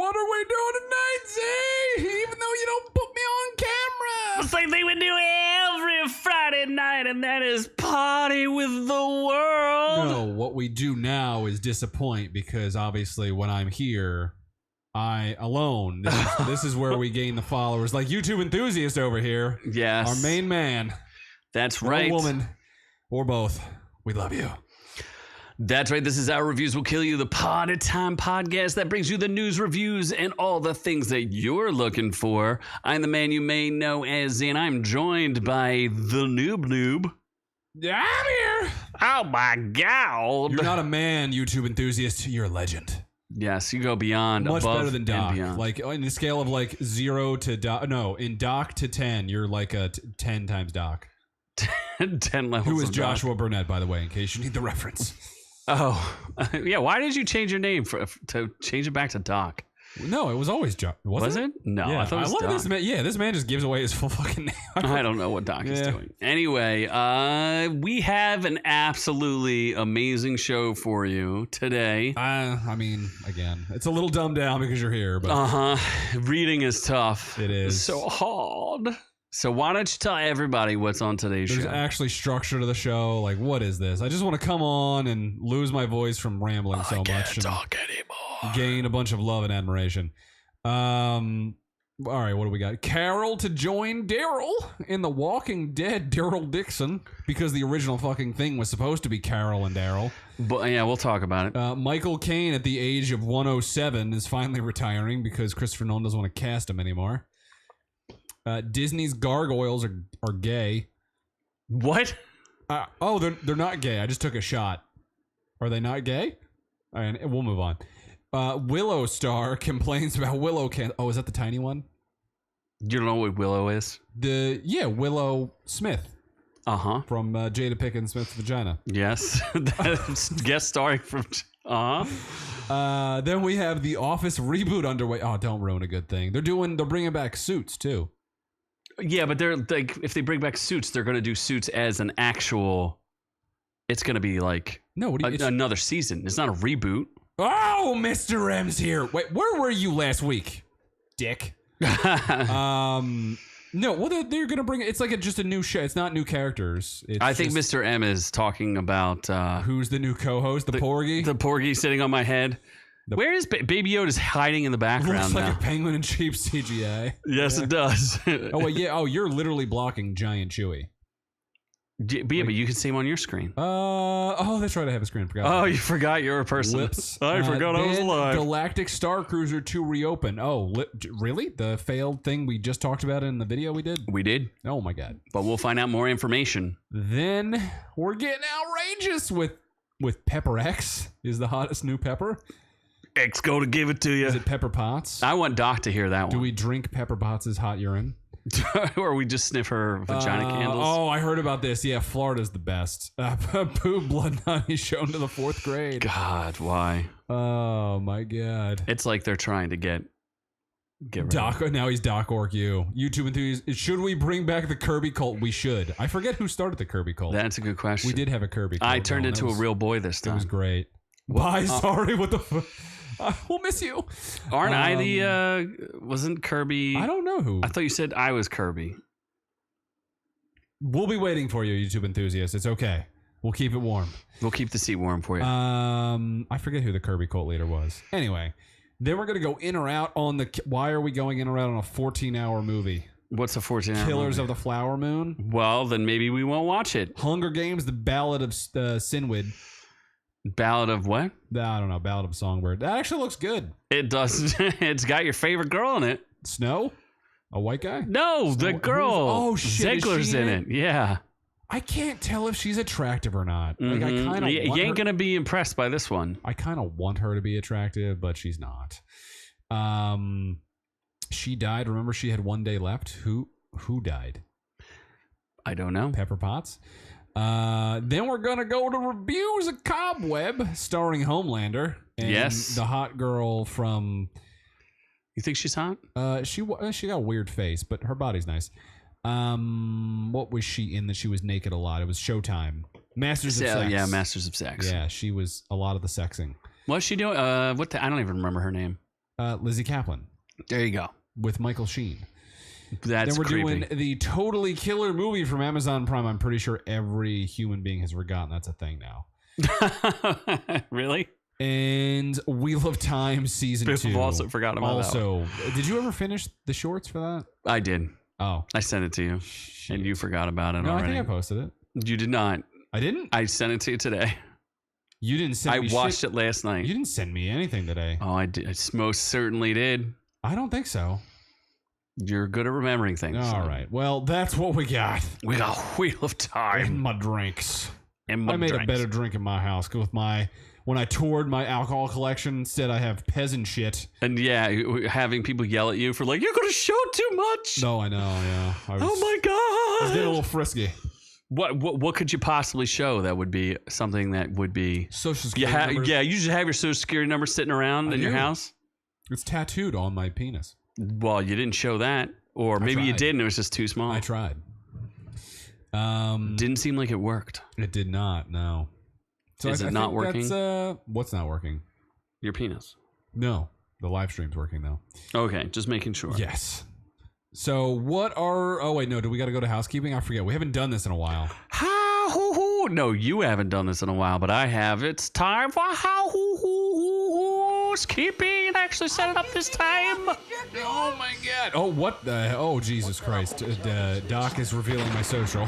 what are we doing tonight, Z? Even though you don't put me on camera. The same thing we do every Friday night, and that is party with the world. No, what we do now is disappoint, because obviously when I'm here, I alone. This is where we gain the followers. Like YouTube enthusiast over here. Yes. Our main man. That's right. Or woman. Or both. We love you. That's right. This is Our Reviews Will Kill You, the Party Time podcast that brings you the news, reviews, and all the things that you're looking for. I'm the man you may know as Z, and I'm joined by the Noob. Yeah, I'm here. Oh my God. You're not a man, YouTube enthusiast. You're a legend. Yes, you go beyond. Much above better than Doc. beyond. Like in the scale of like 0 to Doc. No, in Doc to 10, you're like a 10 times Doc. 10 levels. Who is of Joshua Doc. Burnett, by the way, in case you need the reference. Oh, yeah. Why did you change your name to change it back to Doc? No, it was always Josh. Was it? No, Yeah, I thought it was love Doc. this man. Yeah, this man just gives away his full fucking name. I don't know what Doc is Yeah. doing. Anyway, we have an absolutely amazing show for you today. I mean, again, it's a little dumbed down because you're here, but Reading is tough. It is. It's so hard. So why don't you tell everybody what's on today's there's show? actually structure to the show. Like, what is this? I just want to come on and lose my voice from rambling so much and talk anymore. gain a bunch of love and admiration. All right, what do we got? Carol to join Daryl in The Walking Dead, Daryl Dixon, because the original fucking thing was supposed to be Carol and Daryl. But yeah, we'll talk about it. Michael Caine, at the age of 107, is finally retiring because Christopher Nolan doesn't want to cast him anymore. Disney's Gargoyles are gay. What? They're not gay. I just took a shot. Are they not gay? All right, we'll move on. Willow star complains about Willow can't. Oh, is that the tiny one? You don't know what Willow is? Willow Smith Uh-huh. from Jada Pinkett Smith's vagina. Yes. That's guest starring from... Then we have the Office reboot underway. Oh, don't ruin a good thing. They're bringing back Suits too. Yeah, but they're like, if they bring back Suits, they're going to do Suits as an actual... It's going to be like another season. It's not a reboot. Oh, Mr. M's here. Wait, where were you last week, dick? No, well, they're gonna bring it. It's like just a new show. It's not new characters. I think Mr. M is talking about who's the new co-host, the Porgy. The Porgy sitting on my head. Where is Baby Yoda just hiding in the background Looks now? like a penguin in cheap CGI. Yes, it does. Oh wait, yeah. Oh, you're literally blocking Giant Chewy. But you can see him on your screen. Oh, that's right. I have a screen. Forgot. Oh, you forgot you're a person. Whoops. I forgot I was alive. Galactic Star Cruiser to reopen. Oh, really? The failed thing we just talked about in the video we did? We did. Oh my god. But we'll find out more information. Then we're getting outrageous with Pepper X is the hottest new pepper. X go to give it to you. Is it Pepper Potts? I want Doc to hear that one. Do we drink Pepper Potts' hot urine? Or we just sniff her vagina candles? Oh, I heard about this. Yeah, Florida's the best. Pooh Blood and Honey shown to the 4th grade. God, why? Oh my god. It's like they're trying to get rid Doc. of it. Now he's Doc Orc U. YouTube enthusiast. Should we bring back the Kirby cult? We should. I forget who started the Kirby cult. That's a good question. We did have a Kirby cult. I turned into a real boy this time. It was great. Bye. Sorry. What the we'll miss you. Aren't I the wasn't Kirby? I don't know who. I thought you said I was Kirby. We'll be waiting for you, YouTube enthusiasts. It's okay. We'll keep it warm. We'll keep the seat warm for you. I forget who the Kirby cult leader was. Anyway, then we're gonna go in or out on the. Why are we going in or out on a 14-hour movie? What's a 14-hour Killers movie? of the Flower Moon. Well, then maybe we won't watch it. Hunger Games: The Ballad of Sinwid. Ballad of what? I don't know. Ballad of Songbird. That actually looks good. It does. It's got your favorite girl in it. Snow? A white guy? No, the girl. Oh shit! Ziegler's in it. Yeah. I can't tell if she's attractive or not. Like I kind of. You ain't gonna be impressed by this one. I kind of want her to be attractive, but she's not. She died. Remember, she had 1 day left. Who died? I don't know. Pepper Potts. Then we're gonna go to reviews of Cobweb, starring Homelander. And yes, the hot girl from. You think she's hot? She got a weird face, but her body's nice. What was she in that she was naked a lot? It was Showtime. Masters of Sex. Yeah, Masters of Sex. Yeah, she was a lot of the sexing. What's she doing? I don't even remember her name. Lizzie Kaplan There you go. with Michael Sheen. That's Then we're creepy. doing the totally killer movie from Amazon Prime. I'm pretty sure every human being has forgotten that's a thing now. Really? And Wheel of Time season 2. People also forgot about that one. Also, did you ever finish the shorts for that? I did. Oh, I sent it to you, and you forgot about it no, already. I think I posted it. You did not. I didn't. I sent it to you today. You didn't send me I watched it last night. You didn't send me anything today. Oh, I did. I most certainly did. I don't think so. You're good at remembering things. All right. Well, that's what we got. We got Wheel of And Time. my drinks. And my I made drinks. a better drink in my house with my. When I toured my alcohol collection, instead I have peasant shit. And yeah, having people yell at you for like, you're going to show too much. No, I know. Yeah. Oh my I was getting a God. little frisky. What could you possibly show that would be something that would be... Social security numbers. Yeah, you just have your social security number sitting around in your do. house. It's tattooed on my penis. Well, you didn't show that. Or maybe you tried. did and it was just too small. I tried. Didn't seem like it worked. It did not. No. So Is it not think working? That's, what's not working? Your penis. No, the live stream's working though. Okay, just making sure. Yes. So what are? Oh wait, no. Do we got to go to housekeeping? I forget. We haven't done this in a while. No, you haven't done this in a while, but I have. It's time for housekeeping. I actually set it up this time. Oh my god. Oh what the? Oh Jesus Christ. Doc is revealing my social.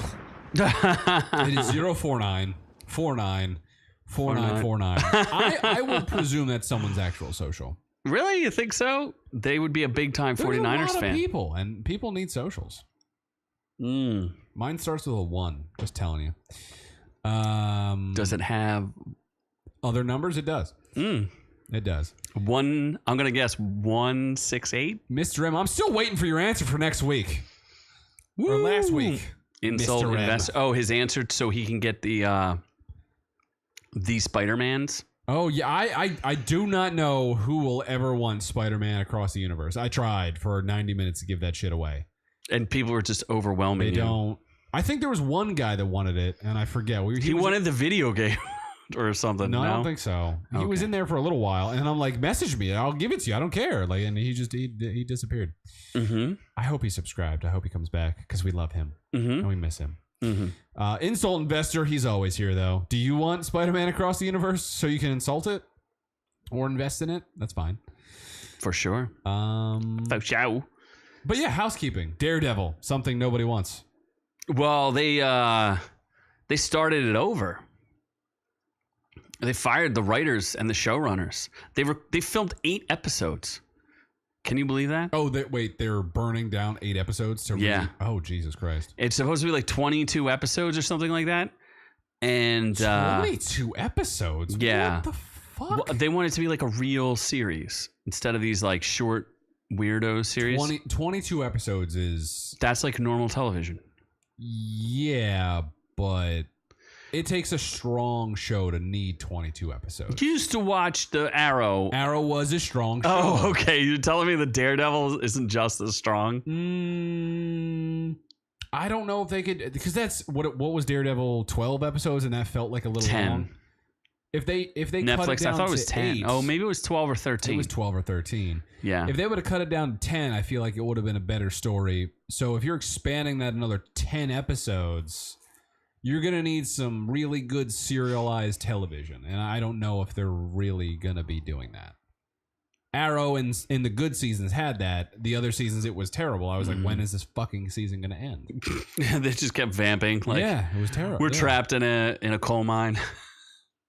It is 049 49 4949. I will presume that's someone's actual social. Really? You think so? They would be a big time 49ers There's a lot fan. of people, and people need socials. Mine starts with a 1. Just telling you. Does it have other numbers? It does. It does. I'm gonna guess 168. Mr. M, I'm still waiting for your answer for next week. Or last week. Insult Mr. M. investor. Oh, his answer so he can get the Spider-Mans. Oh yeah, I do not know who will ever want Spider-Man across the universe. I tried for 90 minutes to give that shit away. And people were just overwhelming They you. don't. I think there was one guy that wanted it, and I forget. He wanted the video game or something. No, I don't think so. He was Okay. in there for a little while, and I'm like, message me, I'll give it to you. I don't care. Like, and he disappeared. Mm-hmm. I hope he subscribed. I hope he comes back because we love him Mm-hmm. and we miss him. Mm-hmm. Insult investor, he's always here though. Do you want Spider-Man across the universe so you can insult it or invest in it? That's fine. For sure. But yeah, housekeeping. Daredevil, something nobody wants. Well, they started it over. They fired the writers and the showrunners. They filmed 8 episodes. Can you believe that? Oh, they're burning down 8 episodes to Yeah. Oh, Jesus Christ. It's supposed to be like 22 episodes or something like that. And 22 episodes? yeah. What the fuck? well, they want it to be like a real series instead of these like short weirdo series. 22 episodes is... That's like normal television. Yeah, but it takes a strong show to need 22 episodes. You used to watch the Arrow. Arrow was a strong show. Oh, okay. You're telling me the Daredevil isn't just as strong? I don't know if they could, because that's what was Daredevil 12 episodes, and that felt like a little 10. long. If they cut it Netflix, down I thought it was to 10. 8, Oh, maybe it was 12 or 13. it was 12 or 13. Yeah. If they would have cut it down to 10, I feel like it would have been a better story. So if you're expanding that another 10 episodes, you're going to need some really good serialized television. And I don't know if they're really going to be doing that. Arrow in the good seasons had that. The other seasons, it was terrible. I was like, when is this fucking season going to end? They just kept vamping. Like, Yeah, it was terrible. we're Yeah. trapped in a coal mine.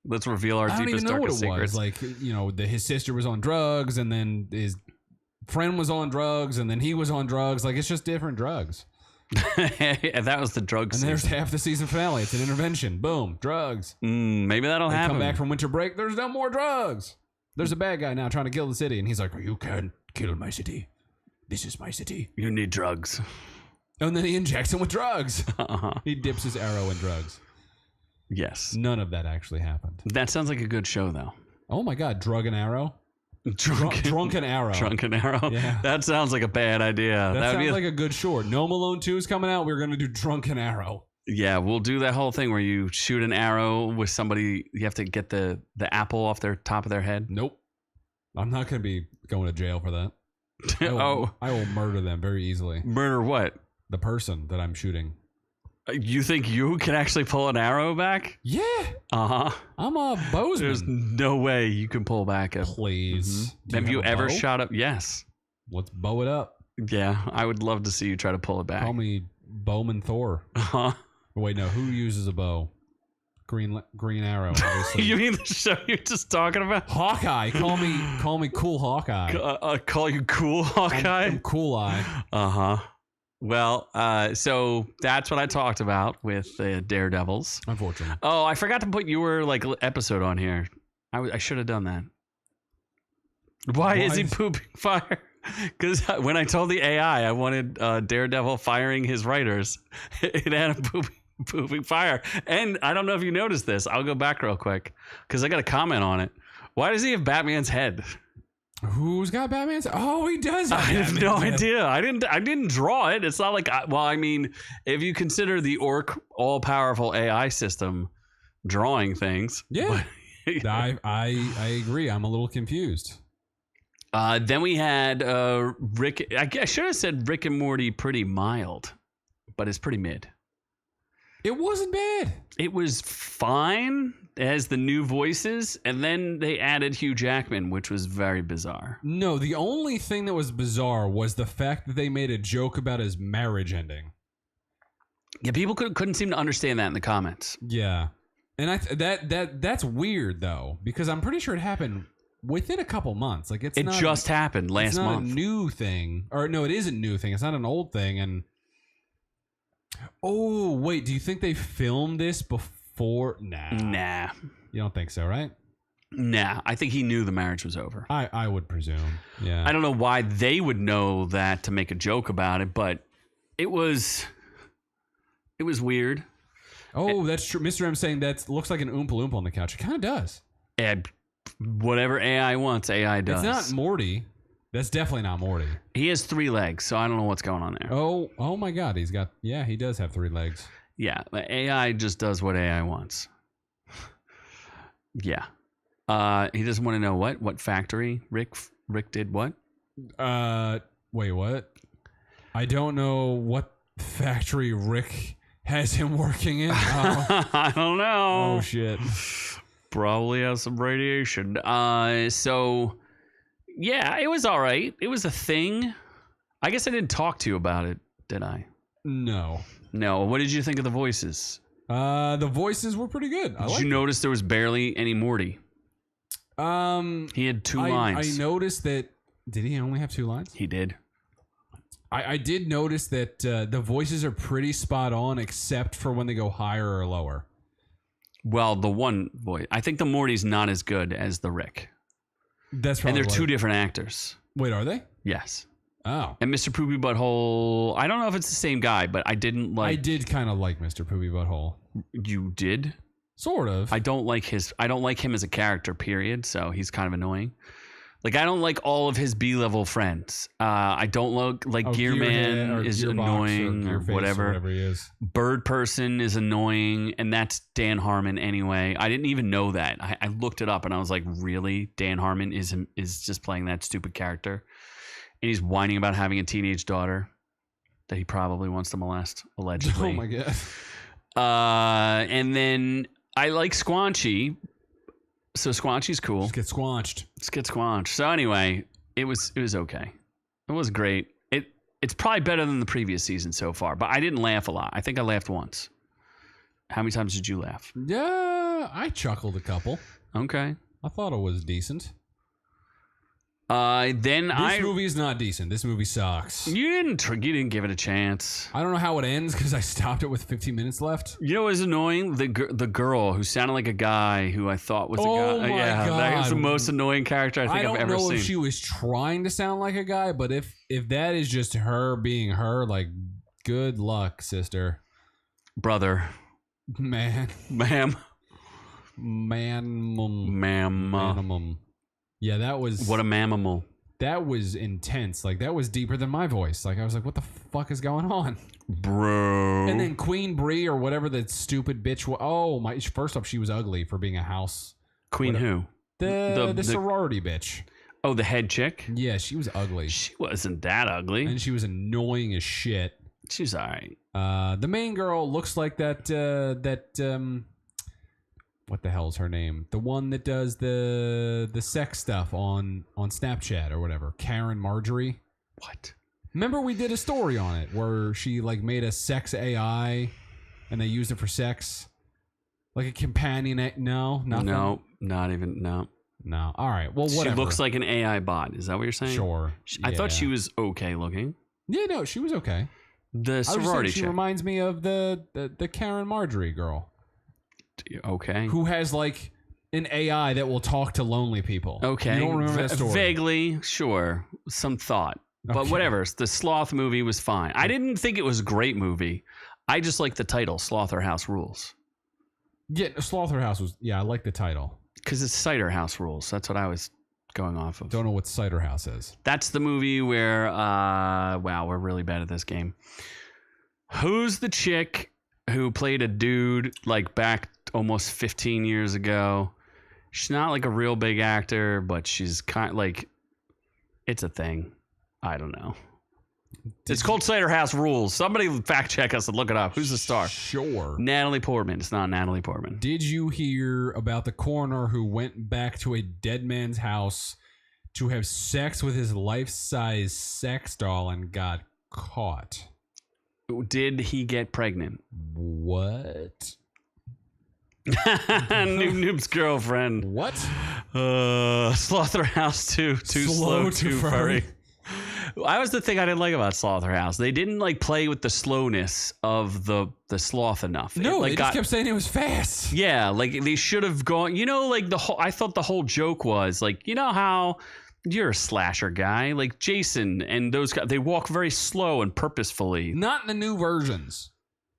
Let's reveal our I don't deepest, even know what darkest it secrets. was. Like, you know, his sister was on drugs, and then his friend was on drugs, and then he was on drugs. Like, it's just different drugs. And that was the drug And there's season. half the season finale. It's an intervention. Boom, drugs. Maybe that'll They happen. come back from winter break. There's no more drugs. There's a bad guy now trying to kill the city, and he's like, "You can't kill my city. This is my city." You need drugs. And then he injects him with drugs. Uh-huh. He dips his arrow in drugs. Yes. None of that actually happened. That sounds like a good show, though. Oh my God, drug and arrow. Drunken, Drunken arrow. Drunken Arrow. Yeah. That sounds like a bad idea. That That'd sounds be like a good short. No Malone 2 is coming out. We're going to do Drunken Arrow. yeah, we'll do that whole thing where you shoot an arrow with somebody. You have to get the apple off their top of their head. Nope. I'm not going to be going to jail for that. I will murder them very easily. Murder what? The person that I'm shooting. You think you can actually pull an arrow back? Yeah. Uh-huh. I'm a bowsman. There's no way you can pull back a... Please. Have you ever shot up? Yes. Let's bow it up. Yeah, I would love to see you try to pull it back. Call me Bowman Thor. Uh-huh. Wait, no. Who uses a bow? Green Arrow, obviously. You mean the show you're just talking about? Hawkeye. Call me Cool Hawkeye. Call you Cool Hawkeye? I'm Cool Eye. Uh-huh. Well, so that's what I talked about with Daredevils. Unfortunately. Oh, I forgot to put your episode on here. I should have done that. Why is he pooping fire? Because when I told the AI I wanted Daredevil firing his writers, it had a pooping fire. And I don't know if you noticed this. I'll go back real quick because I got a comment on it. Why does he have Batman's head? Who's got Batman's? Oh, he does. I have no idea. I didn't draw it. It's not like if you consider the Orc all-powerful AI system drawing things, yeah. I agree. I'm a little confused. Then we had Rick. I should have said Rick and Morty pretty mild, but it's pretty mid. It wasn't bad. It was fine. It has the new voices, and then they added Hugh Jackman, which was very bizarre. No, the only thing that was bizarre was the fact that they made a joke about his marriage ending. Yeah, people couldn't seem to understand that in the comments. Yeah, and that's weird though, because I'm pretty sure it happened within a couple months. Like it just happened last month. It's not a new thing, or no, it is a new thing. It's not an old thing. And oh wait, do you think they filmed this before? Nah. You don't think so, right? Nah. I think he knew the marriage was over. I would presume. Yeah. I don't know why they would know that to make a joke about it, but it was weird. Oh, that's true. Mr. M saying that looks like an Oompa Loompa on the couch. It kind of does. And whatever AI wants, AI does. It's not Morty. That's definitely not Morty. He has 3 legs, so I don't know what's going on there. Oh my God. He does have 3 legs. Yeah, the AI just does what AI wants. Yeah. He doesn't want to know what factory Rick did what? Wait, what? I don't know what factory Rick has him working in. I don't know. Oh shit. Probably has some radiation. So yeah, it was all right. It was a thing. I guess I didn't talk to you about it, did I? No. What did you think of the voices? The voices were pretty good. Did you notice there was barely any Morty? He had 2 lines. I noticed that. Did he only have 2 lines? He did. I did notice that the voices are pretty spot on, except for when they go higher or lower. Well, the one voice. I think the Morty's not as good as the Rick. That's probably. And they're 2 different actors. Wait, are they? Yes. Oh. And Mr. Poopy Butthole, I don't know if it's the same guy, but I didn't like... I did kind of like Mr. Poopy Butthole. You did? Sort of. I don't like him as a character, period, so he's kind of annoying. Like, I don't like all of his B-level friends. I don't like Gearman is annoying or whatever. He is. Bird Person is annoying, and that's Dan Harmon anyway. I didn't even know that. I looked it up, and I was like, really? Dan Harmon is just playing that stupid character? And he's whining about having a teenage daughter that he probably wants to molest, allegedly. Oh, my God. And then I like Squanchy. So Squanchy's cool. Just get squanched. So anyway, it was okay. It was great. It's probably better than the previous season so far, but I didn't laugh a lot. I think I laughed once. How many times did you laugh? Yeah, I chuckled a couple. Okay. I thought it was decent. This movie is not decent. This movie sucks. You didn't give it a chance. I don't know how it ends because I stopped it with 15 minutes left. You know what was annoying? The girl who sounded like a guy who I thought was a guy. Oh my God. That was the most annoying character I think I've ever seen. I don't know if she was trying to sound like a guy, but if that is just her being her, like, good luck, sister. Brother. Man. Ma'am. Ma'am. Yeah, that was... What a mammal. That was intense. Like, that was deeper than my voice. Like, I was like, what the fuck is going on? Bro. And then Queen Bree or whatever the stupid bitch was... Oh, my... First off, she was ugly for being a house... Queen who? The sorority bitch. Oh, the head chick? Yeah, she was ugly. She wasn't that ugly. And she was annoying as shit. She's all right. The main girl looks like that what the hell's her name? The one that does the sex stuff on Snapchat or whatever. Karen Marjorie. What? Remember we did a story on it where she like made a sex AI and they used it for sex? Like a companion. No, nothing. No, not even. No. No. All right. Well, whatever. She looks like an AI bot. Is that what you're saying? Sure. I thought she was okay looking. Yeah, no, she was okay. The sorority she chick. reminds me of the Karen Marjorie girl. Okay. Who has like an AI that will talk to lonely people. Okay. You don't remember that story? Vaguely, sure. Some thought. But Okay. whatever. The Sloth movie was fine. I didn't think it was a great movie. I just like the title, Slaughterhouse Rules. Yeah, Slaughterhouse was... Yeah, I like the title. Because it's Cider House Rules. That's what I was going off of. Don't know what Cider House is. That's the movie where... wow, we're really bad at this game. Who's the chick who played a dude like back almost 15 years ago? She's not like a real big actor, but she's kind of like... It's a thing. I don't know. It's called Cider House Rules. Somebody fact check us and look it up. Who's the star? Sure. Natalie Portman. It's not Natalie Portman. Did you hear about the coroner who went back to a dead man's house to have sex with his life-size sex doll and got caught? Did he get pregnant? What? Noob's girlfriend. What? Slaughterhouse too slow, too furry. That was the thing I didn't like about Slaughterhouse. They didn't like play with the slowness of the sloth enough. No, they just kept saying it was fast. Yeah, like they should have gone. You know, like I thought the whole joke was like, you know how you're a slasher guy, like Jason and those guys. They walk very slow and purposefully. Not in the new versions.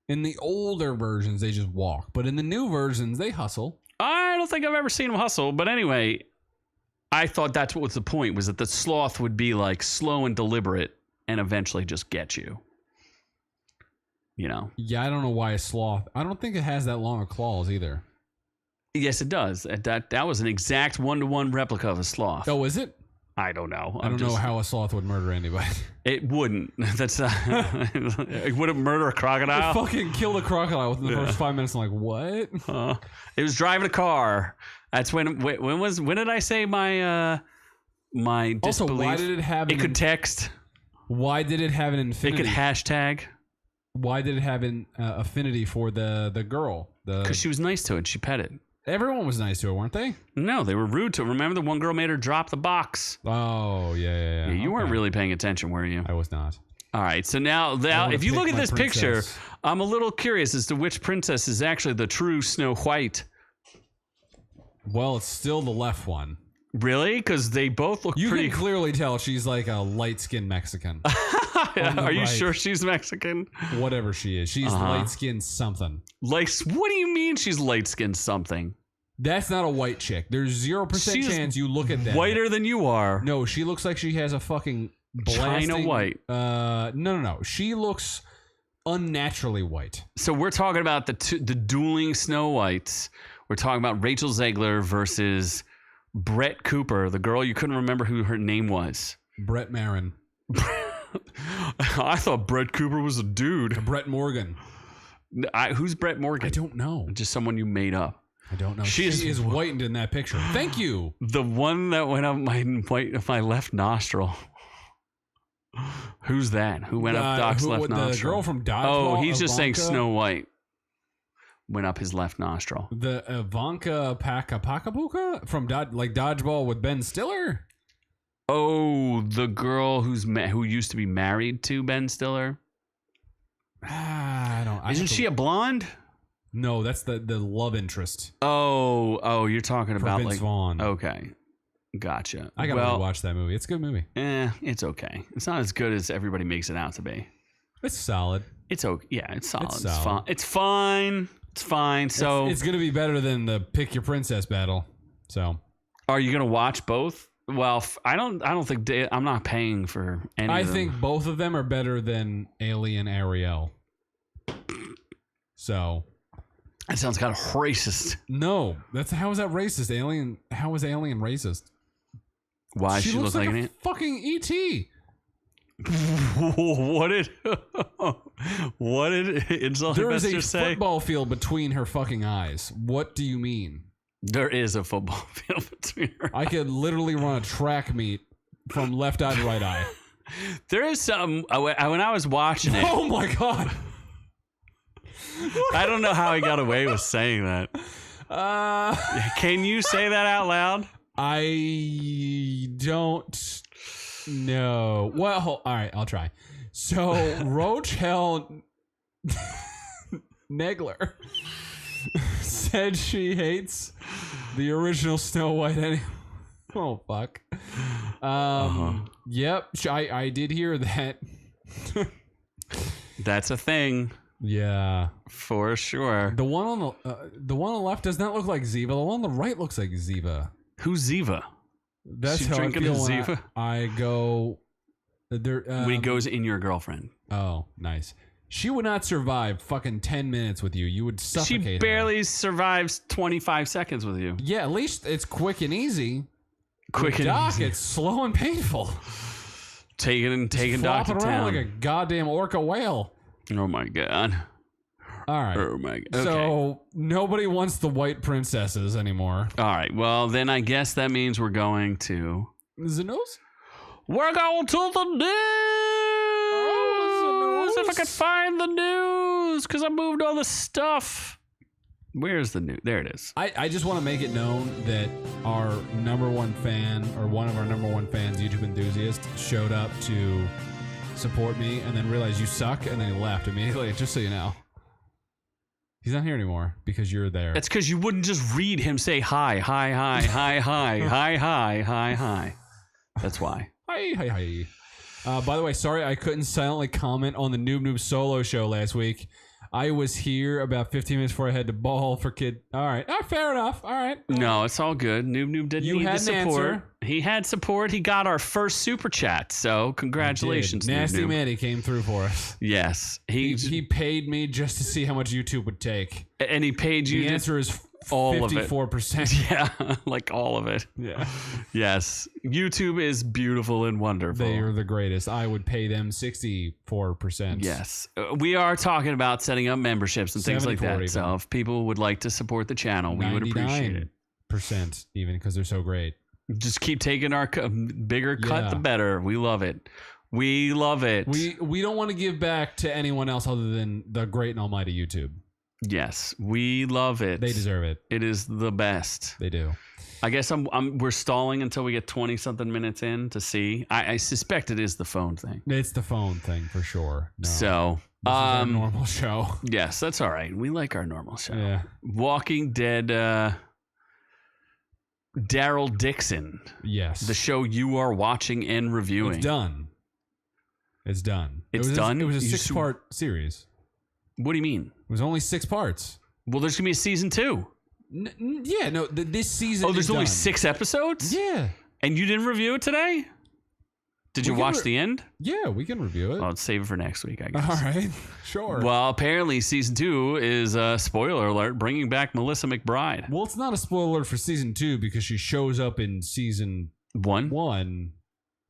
In the older versions, they just walk. But in the new versions, they hustle. I don't think I've ever seen them hustle. But anyway, I thought that's what was the point, was that the sloth would be like slow and deliberate and eventually just get you. You know? Yeah, I don't know why a sloth. I don't think it has that long of claws either. Yes, it does. That was an exact 1-to-1 replica of a sloth. Oh, is it? I don't know. I don't know how a sloth would murder anybody. It wouldn't. That's it wouldn't murder a crocodile. It fucking killed a crocodile within the first 5 minutes. I'm like, what? It was driving a car. That's when did I say my my disbelief? Also, why did it have? It could text. Why did it have an infinity? It could hashtag. Why did it have an affinity for the girl? Because she was nice to it. She pet it. Everyone was nice to her, weren't they? No, they were rude to her. Remember the one girl made her drop the box? Oh, yeah. You weren't really paying attention, were you? I was not. All right, so now if you look at this picture, I'm a little curious as to which princess is actually the true Snow White. Well, it's still the left one. Really? Because they both look pretty... You can clearly tell she's like a light-skinned Mexican. Are you sure she's Mexican? Whatever she is. She's light-skinned something. Like, what do you mean she's light-skinned something? That's not a white chick. There's 0% chance you look at that. Whiter than you are. No, she looks like she has a fucking blasting... China white. No. She looks unnaturally white. So we're talking about the dueling Snow Whites. We're talking about Rachel Zegler versus Brett Cooper, the girl you couldn't remember who her name was. Brett Marin. I thought Brett Cooper was a dude. Brett Morgan. Who's Brett Morgan? I don't know. Just someone you made up. I don't know. She is whitened in that picture. Thank you. The one that went up my left nostril. Who's that? Who went up Doc's left nostril? The girl from Dodgeball. Oh, he's just saying Snow White. Went up his left nostril. The Ivanka Pakapuka from Dodgeball with Ben Stiller. Oh, the girl who used to be married to Ben Stiller. I don't. Isn't she a blonde? No, that's the love interest. Oh, you're talking about Vince Vaughn. Okay, gotcha. I gotta rewatch that movie. It's a good movie. It's okay. It's not as good as everybody makes it out to be. It's solid. It's okay. Yeah, it's solid. It's solid. It's fine. It's fine. So it's gonna be better than the Pick Your Princess battle. So, are you gonna watch both? Well, I don't think I'm not paying for any. I think both of them are better than Alien Ariel. So, that sounds kind of racist. No, how is that racist? How is Alien racist? Why she looks like an ant? Fucking E.T. What did Insult There is Investor a say? football field between her fucking eyes. What do you mean? There is a football field between her. I could literally run a track meet from left eye to right eye. There is something when I was watching it. Oh my god! I don't know how he got away with saying that. Can you say that out loud? I don't know. Well, all right, I'll try. So, Rochelle Negler said she hates the original Snow White anyway. Oh, fuck. Yep, I did hear that. That's a thing. Yeah, for sure. The one on the left does not look like Ziva. The one on the right looks like Ziva. Who's Ziva? That's she how drinking I feel a when Ziva? I go. There, when he goes in your girlfriend. Oh, nice. She would not survive fucking 10 minutes with you. You would suffocate She her. barely survives 25 seconds with you. Yeah, at least it's quick and easy. Quick and Doc, easy. it's slow and painful. Taking Doc to Flopping around town. like a goddamn orca whale. Oh my god. All right. Oh my god. Okay. So nobody wants the white princesses anymore. All right. Well, then I guess that means we're going to. Zenos? We're going to the news. Oh, If I could find the news, because I moved all the stuff. Where's the news? There it is. I just want to make it known that our number one fan, or one of our number one fans, YouTube enthusiast, showed up to support me and then realized you suck, and then he left immediately, just so you know. He's not here anymore because you're there. It's because you wouldn't just read him say hi, hi, hi, hi, hi, hi, hi, hi, hi. That's why. Hi. By the way, sorry I couldn't silently comment on the Noob solo show last week. I was here about 15 minutes before I had to ball for kid. All right. Fair enough. All right. No, it's all good. Noob didn't You need had the an support. answer. He had support. He got our first super chat. So congratulations, Nasty Noob. Manny came through for us. Yes. He paid me just to see how much YouTube would take. And he paid you The answer is all of it. 54%. Yeah, like all of it. Yeah. Yes. YouTube is beautiful and wonderful. They are the greatest. I would pay them 64%. Yes. We are talking about setting up memberships and things like 74 that. even. So if people would like to support the channel, we would appreciate it. 99% even, because they're so great. Just keep taking our bigger cut, Yeah. the better. We love it. We love it. We don't want to give back to anyone else other than the great and almighty YouTube. Yes, we love it. They deserve it. It is the best. They do. I guess we're stalling until we get 20 something minutes in to see. I suspect it is the phone thing. It's the phone thing for sure. No. So, This is our normal show. yes, that's all right. We like our normal show. Yeah. Walking Dead, Daryl Dixon, Yes. the show you are watching and reviewing. It's done. It's done. It's done? It was a You 6-part series. What do you mean? It was only 6 parts. Well, there's gonna be a season 2. Yeah, no, this season. Oh, there's is only done. 6 episodes? Yeah. And you didn't review it today? Did you We can watch the end? Yeah, we can review it. Well, let's save it for next week, I guess. All right. Sure. Well, apparently season 2 is, spoiler alert, bringing back Melissa McBride. Well, it's not a spoiler alert for season 2 because she shows up in season 1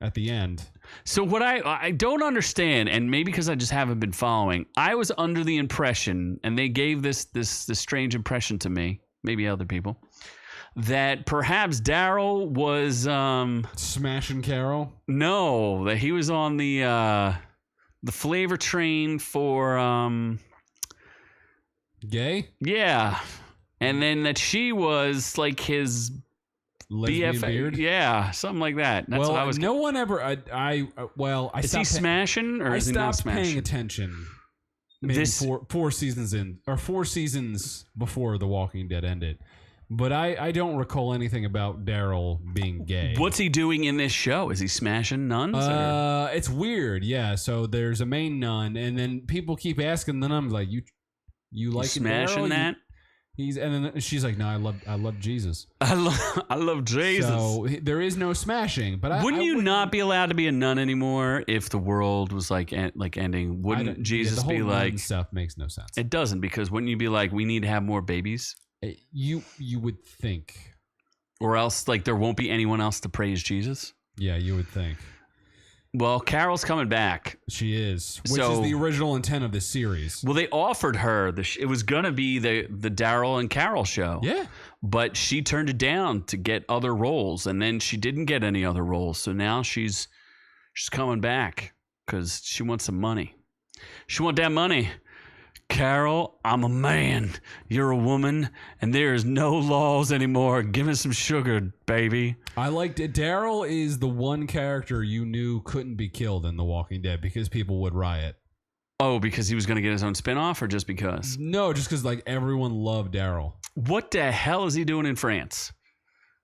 at the end. So what I don't understand, and maybe because I just haven't been following, I was under the impression, and they gave this strange impression to me, maybe other people, that perhaps Daryl was Smashing Carol. no, that he was on the flavor train for Gay. yeah, and then that she was like his Lesbian BFF, beard. yeah, something like that. That's what I was. no one ever. I Is he smashing or I is he not stopped paying smashing? attention. Maybe This- four seasons in, or 4 seasons before The Walking Dead ended. But I don't recall anything about Daryl being gay. What's he doing in this show? Is he smashing nuns? Or? It's weird, yeah. So there's a main nun, and then people keep asking the nun, like, you like smashing Daryl? that? And then she's like, no, I love Jesus. I love Jesus. So there is no smashing. But Wouldn't you not be allowed to be a nun anymore if the world was like ending? Wouldn't Jesus the whole be nun like? stuff makes no sense. It doesn't, because wouldn't you be like, we need to have more babies? You would think. Or else, like, there won't be anyone else to praise Jesus. Yeah, you would think. Well, Carol's coming back. She is, which is the original intent of this series. Well, they offered her it was gonna be the Daryl and Carol show. Yeah, but she turned it down to get other roles, and then she didn't get any other roles. So now she's coming back because she wants some money. She want that money. Carol, I'm a man. You're a woman, and there is no laws anymore. Give me some sugar, baby. I liked it. Daryl is the one character you knew couldn't be killed in The Walking Dead because people would riot. Oh, because he was going to get his own spinoff, or just because? No, just because like everyone loved Daryl. What the hell is he doing in France?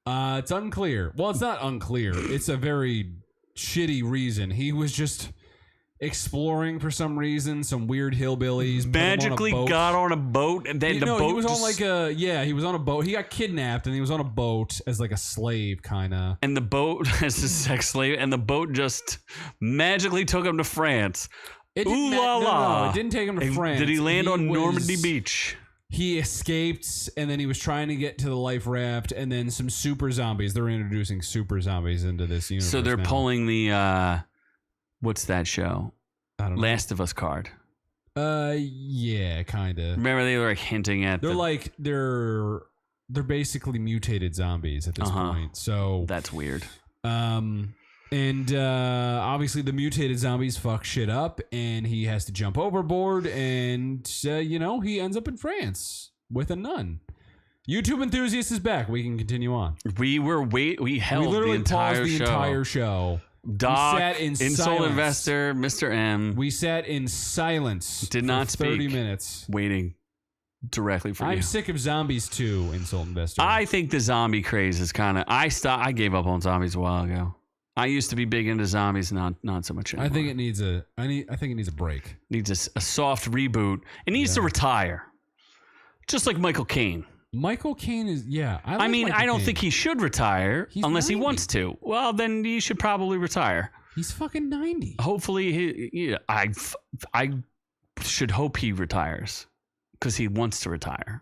It's unclear. Well, it's not unclear. It's a very shitty reason. He was just exploring for some reason. Some weird hillbillies magically got on a boat, and then boat. He was on like he was on a boat. He got kidnapped, and he was on a boat as like a slave, kind of. And the boat as a sex slave, and the boat just magically took him to France. Ooh la la! No, it didn't take him to France. Did he land on Normandy Beach? He escaped, and then he was trying to get to the life raft, and then some super zombies. They're introducing super zombies into this universe. So they're pulling the what's that show? I don't know. Last of Us card. Yeah, kind of. Remember they were like hinting at. They're basically mutated zombies at this point. So that's weird. And obviously the mutated zombies fuck shit up, and he has to jump overboard, and he ends up in France with a nun. YouTube Enthusiast is back. We can continue on. We held literally the entire paused the show. entire show. Doc, we sat in Insult silence. Investor, Mr. M. We sat in silence. Did not for speak. 30 minutes. Waiting directly for you. I'm sick of zombies too, Insult Investor. I think the zombie craze is kind of. I gave up on zombies a while ago. I used to be big into zombies, not so much anymore. I think it needs a break. Needs a soft reboot. It needs to retire. Just like Michael Caine. Michael Caine is, yeah. I don't think he should retire unless 90. he wants to. Well, then he should probably retire. He's fucking 90. Hopefully, I should hope he retires because he wants to retire.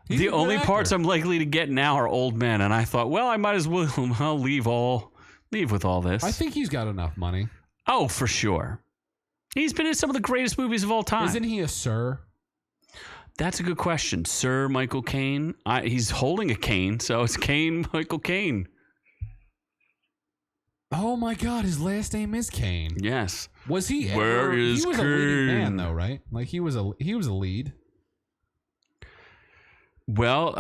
The only parts I'm likely to get now are old men, and I thought, well, I might as well leave with all this. I think he's got enough money. Oh, for sure. He's been in some of the greatest movies of all time. Isn't he a sir? That's a good question. Sir Michael Caine. He's holding a cane, so it's Caine Michael Caine. Oh my God, his last name is Caine. Yes. Was he ever? Where is He was Caine? a leading man, though, right? Like he was a lead. Well,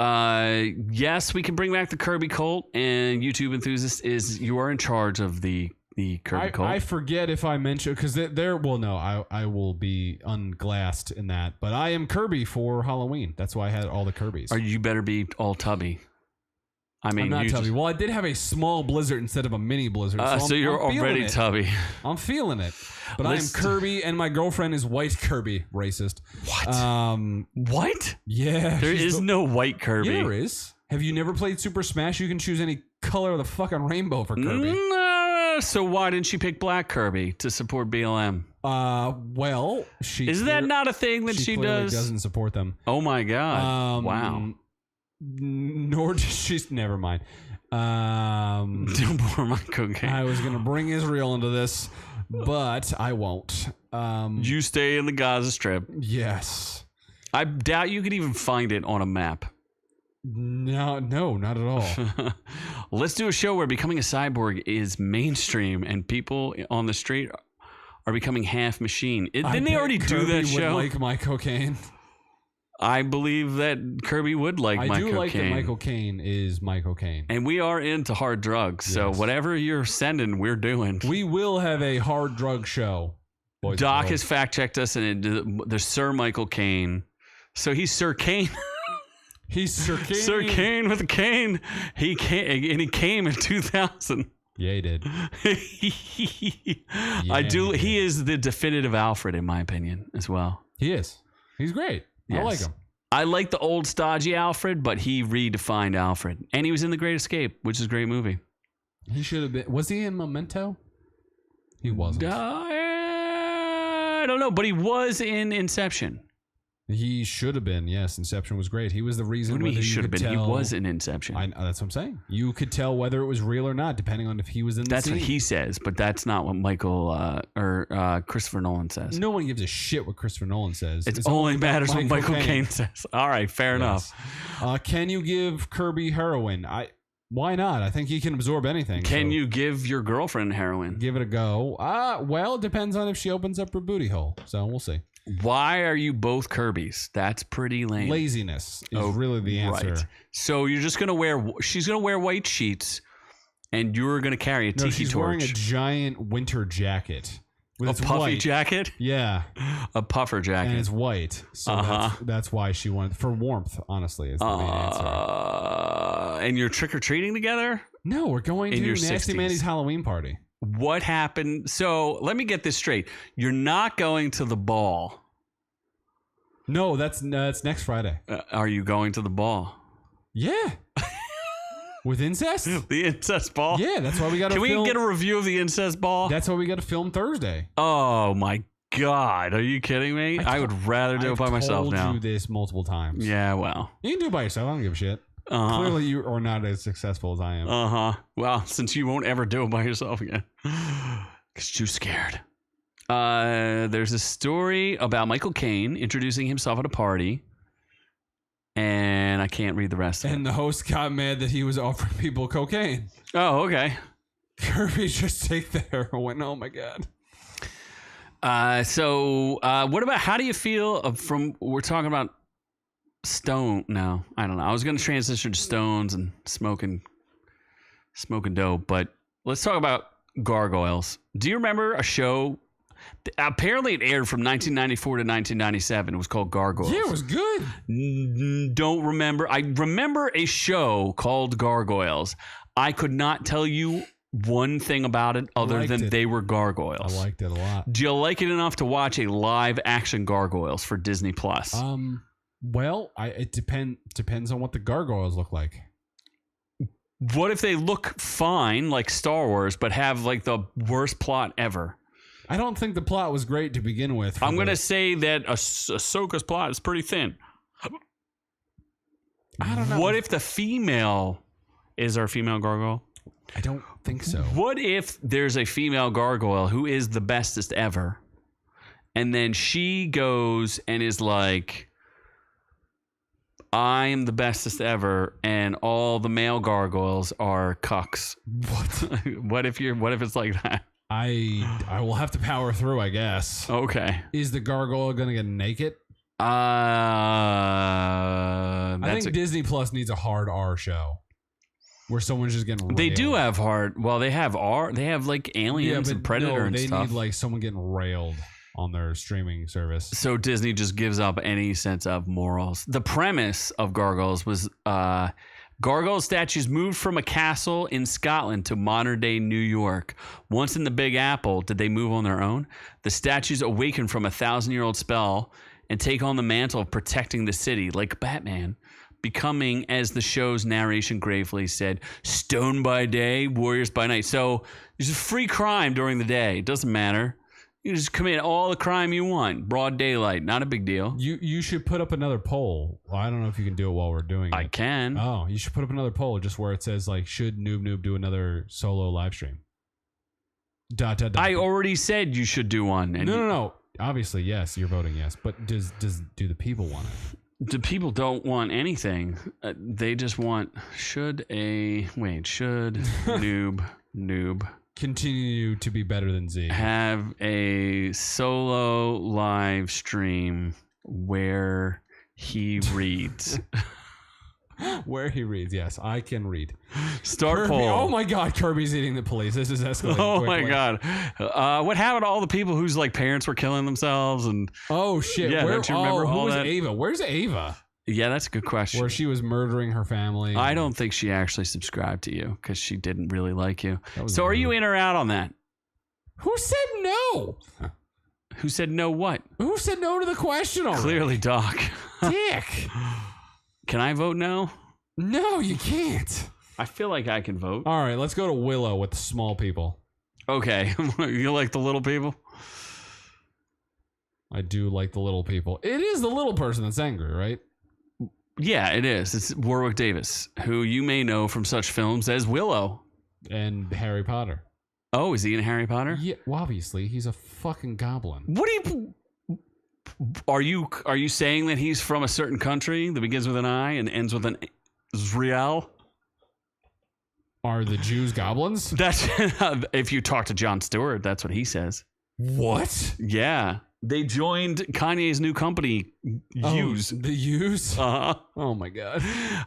yes, we can bring back the Kirby cult, and YouTube Enthusiast you are in charge of the Kirby cult. I forget if I mentioned, because I will be unglassed in that, but I am Kirby for Halloween. That's why I had all the Kirbys. Or you better be all tubby. I mean, I'm not tubby. Well, I did have a small blizzard instead of a mini blizzard. So you're already tubby. I'm feeling it. But I am Kirby, and my girlfriend is white Kirby. Racist. What? What? Yeah. There is no white Kirby. Yeah, there is. Have you never played Super Smash? You can choose any color of the fucking rainbow for Kirby. No. So why didn't she pick black Kirby to support BLM? Well, is that not a thing that she does? Doesn't support them. Oh my God! Wow. Nor does she. Never mind. Don't pour my cocaine. I was gonna bring Israel into this, but I won't. You stay in the Gaza Strip. Yes. I doubt you could even find it on a map. No, not at all. Let's do a show where becoming a cyborg is mainstream and people on the street are becoming half machine. Didn't they already do that show? Would like my cocaine. I believe that Kirby would like my cocaine. I do like that Michael Caine is my cocaine. And we are into hard drugs, so whatever you're sending, we're doing. We will have a hard drug show. Doc has fact-checked us, and there's Sir Michael Caine. So he's Sir Caine. He's Sir Caine. Sir Caine with a cane. He came in 2000. Yeah, he did. He is the definitive Alfred, in my opinion, as well. He is. He's great. Yes. I like him. I like the old stodgy Alfred, but he redefined Alfred. And he was in The Great Escape, which is a great movie. He should have been. Was he in Memento? He wasn't. I don't know, but he was in Inception. He should have been. Yes, Inception was great. He was the reason. What do you mean he should have been? He tell, was in Inception. That's what I'm saying. You could tell whether it was real or not, depending on if he was in the That's scene. what he says, but that's not what Michael or Christopher Nolan says. No one gives a shit what Christopher Nolan says. It only matters what Michael Caine says. All right, fair enough. Can you give Kirby heroin? Why not? I think he can absorb anything. Can you give your girlfriend heroin? Give it a go. Well, it depends on if she opens up her booty hole. So we'll see. Why are you both Kirbys? That's pretty lame. Laziness is really the answer. Right. So you're just gonna she's gonna wear white sheets, and you're gonna carry a tiki torch. She's wearing a giant winter jacket. A puffy jacket? Yeah. A puffer jacket. And it's white. So that's why she wanted, for warmth, honestly, is the main answer. And you're trick-or-treating together? No, we're going to Nasty 60s. Mandy's Halloween party. What happened? So let me get this straight. You're not going to the ball. No, that's next Friday. Are you going to the ball? Yeah. With incest? The incest ball? Yeah, that's why we got to film. Can we get a review of the incest ball? That's why we got to film Thursday. Oh, my God. Are you kidding me? I would rather do it by myself now. I've told you this multiple times. Yeah, well. You can do it by yourself. I don't give a shit. Clearly, you are not as successful as I am. Well, since you won't ever do it by yourself again. Because you're scared. There's a story about Michael Caine introducing himself at a party. And I can't read the rest of it. And the host got mad that he was offering people cocaine. Oh, okay. Kirby, just take the heroin. Oh, my God. So what about, how do you feel we're talking about stone? No, I don't know. I was going to transition to stones and smoking dope, but let's talk about Gargoyles. Do you remember a show? Apparently it aired from 1994 to 1997. It was called Gargoyles. Yeah, it was good. Don't remember. I remember a show called Gargoyles. I could not tell you one thing about it other than they were gargoyles. I liked it a lot. Do you like it enough to watch a live action Gargoyles for Disney Plus? Well, it depends on what the gargoyles look like. What if they look fine like Star Wars but have like the worst plot ever? I don't think the plot was great to begin with. I'm going to say that Ahsoka's plot is pretty thin. I don't know. What if the female is our female gargoyle? I don't think so. What if there's a female gargoyle who is the bestest ever, and then she goes and is like, I am the bestest ever, and all the male gargoyles are cucks. What? What if it's like that? I will have to power through, I guess. Okay. Is the gargoyle gonna get naked? I think Disney Plus needs a hard R show where someone's just getting railed. They do have hard. Well, they have R. They have like aliens and Predator and stuff. They need like someone getting railed on their streaming service. So Disney just gives up any sense of morals. The premise of Gargoyles was gargoyle statues moved from a castle in Scotland to modern-day New York. Once in the Big Apple, did they move on their own? The statues awaken from a 1,000-year-old spell and take on the mantle of protecting the city, like Batman, becoming, as the show's narration gravely said, stone by day, warriors by night. So there's a free crime during the day. It doesn't matter. You just commit all the crime you want. Broad daylight. Not a big deal. You should put up another poll. Well, I don't know if you can do it while we're doing it. I can. Oh, you should put up another poll just where it says, like, should Noob do another solo live stream? ... I already said you should do one. And No. Obviously, yes. You're voting yes. But do the people want it? The people don't want anything. They just want, should Noob continue to be better than Z. Have a solo live stream where he reads. Where he reads, yes, I can read. Start Kirby, poll. oh my God, Kirby's eating the police. This is escalating. Oh quickly. my God. What happened to all the people whose like parents were killing themselves? And oh shit, yeah, don't you remember all who that? was Ava? Where's Ava? Yeah, that's a good question. Where she was murdering her family. I don't think she actually subscribed to you because she didn't really like you. So are you in or out on that? Who said no? Who said no what? Who said no to the question already? Clearly, Doc. Dick. Can I vote no? No, you can't. I feel like I can vote. All right, let's go to Willow with the small people. Okay. You like the little people? I do like the little people. It is the little person that's angry, right? Yeah, it is. It's Warwick Davis, who you may know from such films as Willow. And Harry Potter. Oh, is he in Harry Potter? Yeah, well, obviously. He's a fucking goblin. What do you... Are you saying that he's from a certain country that begins with an I and ends with an Israel? Are the Jews goblins? That's if you talk to Jon Stewart, that's what he says. What? Yeah. They joined Kanye's new company, Use. Oh, the Use? Uh-huh. Oh my God.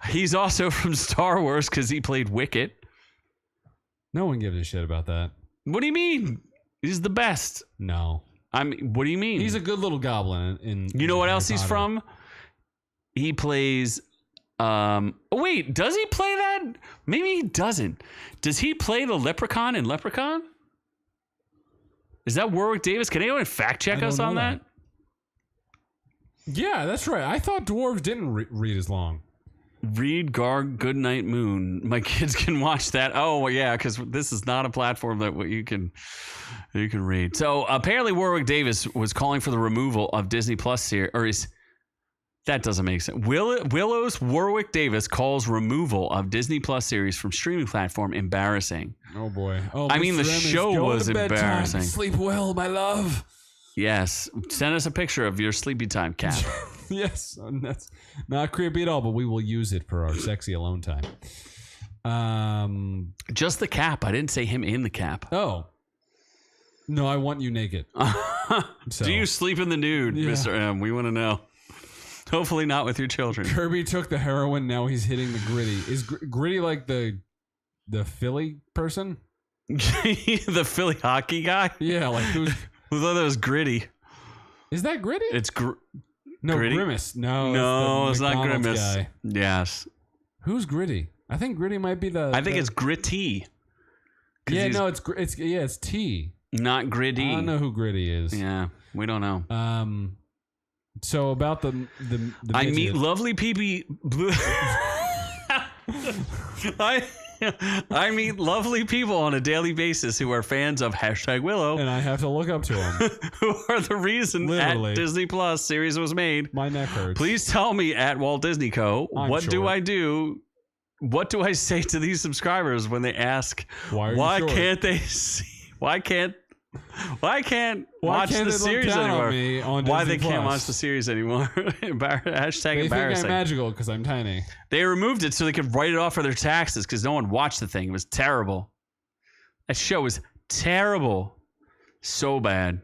He's also from Star Wars because he played Wicket. No one gives a shit about that. What do you mean? He's the best. No. I mean, what do you mean? He's a good little goblin in You know what Harry else he's Potter. from? He plays oh wait, does he play that? Maybe he doesn't. Does he play the Leprechaun in Leprechaun? Is that Warwick Davis? Can anyone fact check us on that? Yeah, that's right. I thought dwarves didn't read as long. Read Goodnight Moon. My kids can watch that. Oh, well, yeah, because this is not a platform that you can read. So apparently Warwick Davis was calling for the removal of Disney Plus series. That doesn't make sense. Willow's Warwick Davis calls removal of Disney Plus series from streaming platform embarrassing. Oh boy. Oh, I mean, the Mr. Emmons, show go was to bedtime. embarrassing. Sleep well, my love. Yes. Send us a picture of your sleepy time cap. Yes, that's not creepy at all, but we will use it for our sexy alone time. Just the cap. I didn't say him in the cap. Oh. No, I want you naked. So. Do you sleep in the nude, Yeah. Mr. M? We want to know. Hopefully not with your children. Kirby took the heroin, now he's hitting the gritty. Is gritty like the Philly person? The Philly hockey guy? Yeah, like who's... Who thought that was Gritty? Is that Gritty? It's no, Gritty? Grimace. No, No, it's not McDonald's Grimace. guy. Yes. Who's Gritty? I think Gritty might be the... I think it's Gritty. Yeah, no, it's T. Not Gritty. I don't know who Gritty is. Yeah, we don't know. So about the I midget. meet lovely people. I meet lovely people on a daily basis who are fans of #Willow, and I have to look up to him. who are the reason Literally. at Disney Plus series was made. My neck hurts. Please tell me at Walt Disney Co. I'm What do short. I do? What do I say to these subscribers when they ask Why short? can't they see? Why can't watch can't the they look series down on anymore? me on Why Disney they can't Plus? watch the series anymore? Hashtag They think embarrassing. I'm magical because I'm tiny. They removed it so they could write it off for their taxes because no one watched the thing. It was terrible. That show was terrible. So bad.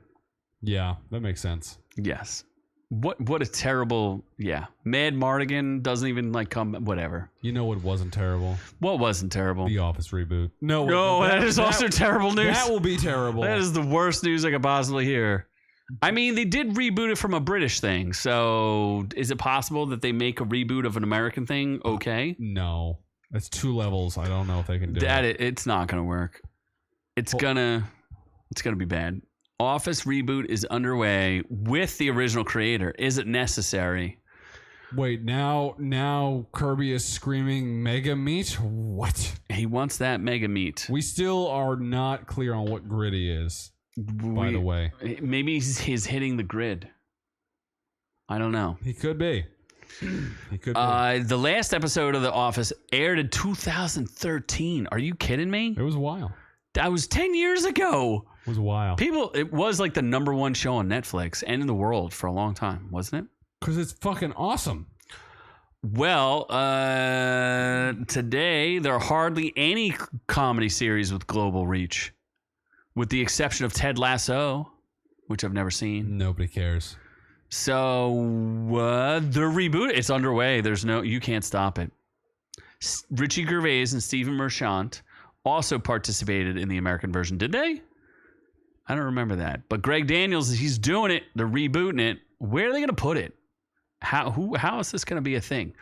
Yeah, that makes sense. Yes. What a terrible, yeah. Mad Mardigan doesn't even come, whatever. You know what wasn't terrible? What wasn't terrible? The Office reboot. No, that is also terrible news. That will be terrible. That is the worst news I could possibly hear. I mean, they did reboot it from a British thing, so is it possible that they make a reboot of an American thing? Okay. No. That's 2 levels. I don't know if they can do it. It's not going to work. It's gonna be bad. Office reboot is underway with the original creator. Is it necessary? Wait, now Kirby is screaming mega meat? What? He wants that mega meat. We still are not clear on what Gritty is, by the way. Maybe he's hitting the grid. I don't know. He could be. He could be. The last episode of The Office aired in 2013. Are you kidding me? It was a while. That was 10 years ago. It was a while. It was like the #1 show on Netflix and in the world for a long time, wasn't it? Because it's fucking awesome. Well, today there are hardly any comedy series with global reach, with the exception of Ted Lasso, which I've never seen. Nobody cares. So the reboot, it's underway. You can't stop it. Richie Gervais and Stephen Merchant also participated in the American version, did they? I don't remember that. But Greg Daniels, he's doing it. They're rebooting it. Where are they going to put it? How is this going to be a thing?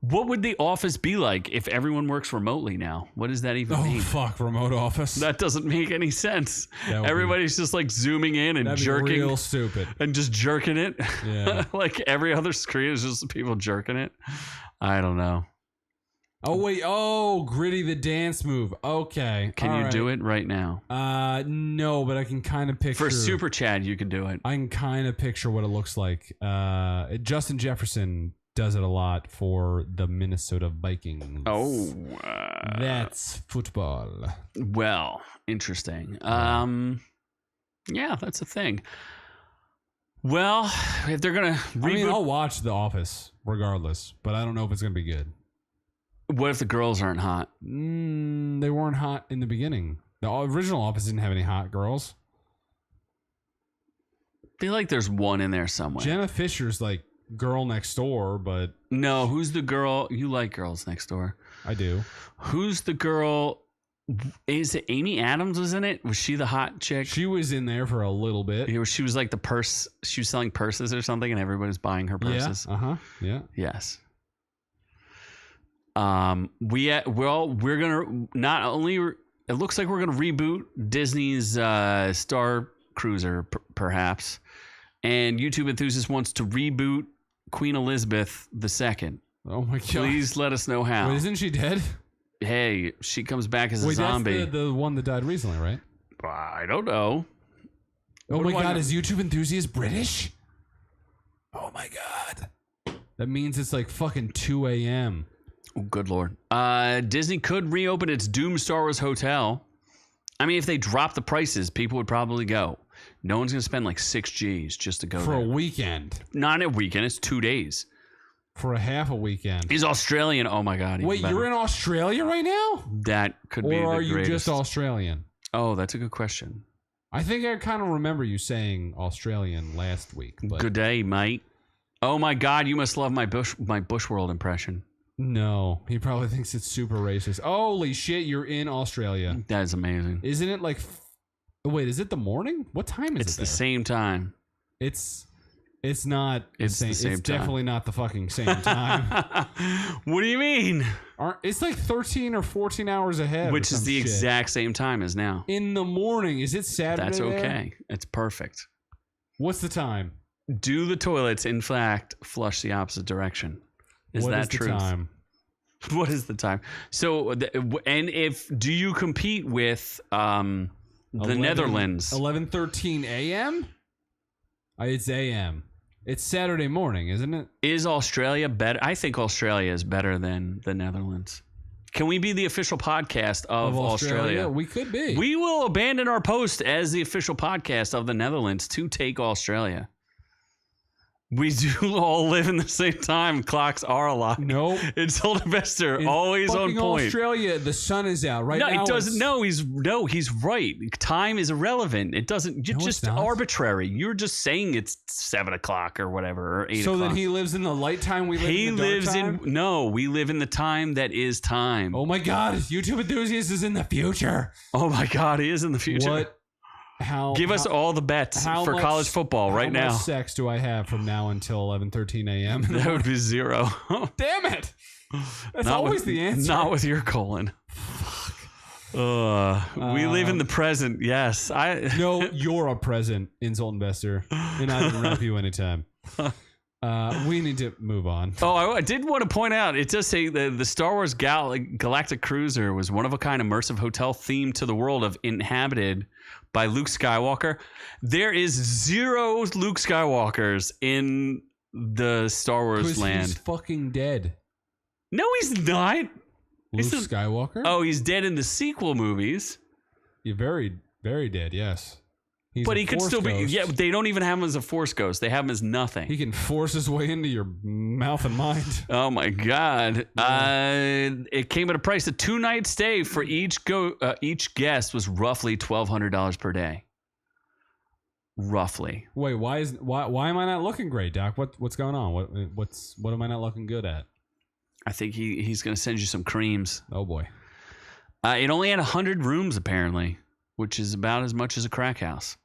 What would the office be like if everyone works remotely now? What does that even mean? Oh, fuck. Remote office. That doesn't make any sense. That Everybody's just zooming in and that'd jerking. be real stupid. And just jerking it. Yeah. Every other screen is just people jerking it. I don't know. Oh wait, Gritty the dance move. Okay. Can you do it right now? No, but I can kind of picture. For Super Chad, you can do it. I can kind of picture what it looks like. Justin Jefferson does it a lot for the Minnesota Vikings. Oh. That's football. Well, interesting. Yeah, that's a thing. Well, if they're going to reboot... I mean, I'll watch The Office regardless, but I don't know if it's going to be good. What if the girls aren't hot? They weren't hot in the beginning. The original Office didn't have any hot girls. I feel like there's one in there somewhere. Jenna Fisher's like girl next door, but... No, who's the girl? You like Girls Next Door. I do. Who's the girl? Is it Amy Adams was in it? Was she the hot chick? She was in there for a little bit. She was like the purse. She was selling purses or something, and everybody's buying her purses. Yeah. Yeah. Yes. We're gonna not only. It looks like we're gonna reboot Disney's Star Cruiser, perhaps, and YouTube Enthusiast wants to reboot Queen Elizabeth II. Oh my god! Please let us know how. Wait, isn't she dead? Hey, she comes back as a zombie. That's the one that died recently, right? I don't know. Oh my god, is YouTube Enthusiast British? Oh my god. That means it's like fucking 2 a.m. Oh, good lord. Disney could reopen its Doom Star Wars Hotel. I mean, if they drop the prices, people would probably go. No one's going to spend like 6 G's just to go for there. A weekend. Not a weekend, it's 2 days. For a half a weekend. He's Australian. Oh my god. Wait, you're in Australia right now? That could be the greatest. Or are you just Australian? Oh, that's a good question. I think I kind of remember you saying Australian last week. But good day, mate. Oh my god, you must love my Bushworld impression. No, he probably thinks it's super racist. Holy shit, you're in Australia. That is amazing. Isn't it like... Wait, is it the morning? What time is it? It's the same time. It's not the same time. It's definitely not the fucking same time. What do you mean? It's like 13 or 14 hours ahead. Which is the exact same time as now. In the morning. Is it Saturday? That's okay. There? It's perfect. What's the time? Do the toilets, in fact, flush the opposite direction? What is the time? What is the time? So, do you compete with the Netherlands? 11:13 a.m.? It's a.m. It's Saturday morning, isn't it? Is Australia better? I think Australia is better than the Netherlands. Can we be the official podcast of Australia? We could be. We will abandon our post as the official podcast of the Netherlands to take Australia. We do all live in the same time. Clocks are alive. Nope. It's Sylvester, always on point. Australia, the sun is out right now. No, it doesn't. He's right. Time is irrelevant. It doesn't. You're just arbitrary. You're just saying it's 7 o'clock or whatever, or 8 o'clock. So then he lives in the light time. We live in the dark time? No, we live in the time that is time. Oh my god, YouTube Enthusiast is in the future. Oh my god, he is in the future. What? Give us all the bets for college football right now. How much sex do I have from now until 11:13 a.m.? That would be 0. Damn it! That's always the answer. Not with your colon. Fuck. We live in the present. Yes, No, you're a present, insult investor, and I can rap you anytime. We need to move on. Oh, I did want to point out, it does say the Star Wars Galactic Cruiser was one of a kind immersive hotel themed to the world of inhabited by Luke Skywalker. There is 0 Luke Skywalkers in the Star Wars land. He's fucking dead. No, he's not. Luke Skywalker? Oh, he's dead in the sequel movies. You're very, very dead, yes. But he could still be. Yeah, they don't even have him as a Force ghost. They have him as nothing. He can force his way into your mouth and mind. Oh my god! It came at a price. A 2-night stay for each guest was roughly $1,200 per day. Roughly. Wait, why am I not looking great, Doc? What's going on? What am I not looking good at? I think he's going to send you some creams. Oh boy. It only had 100 rooms apparently, which is about as much as a crack house.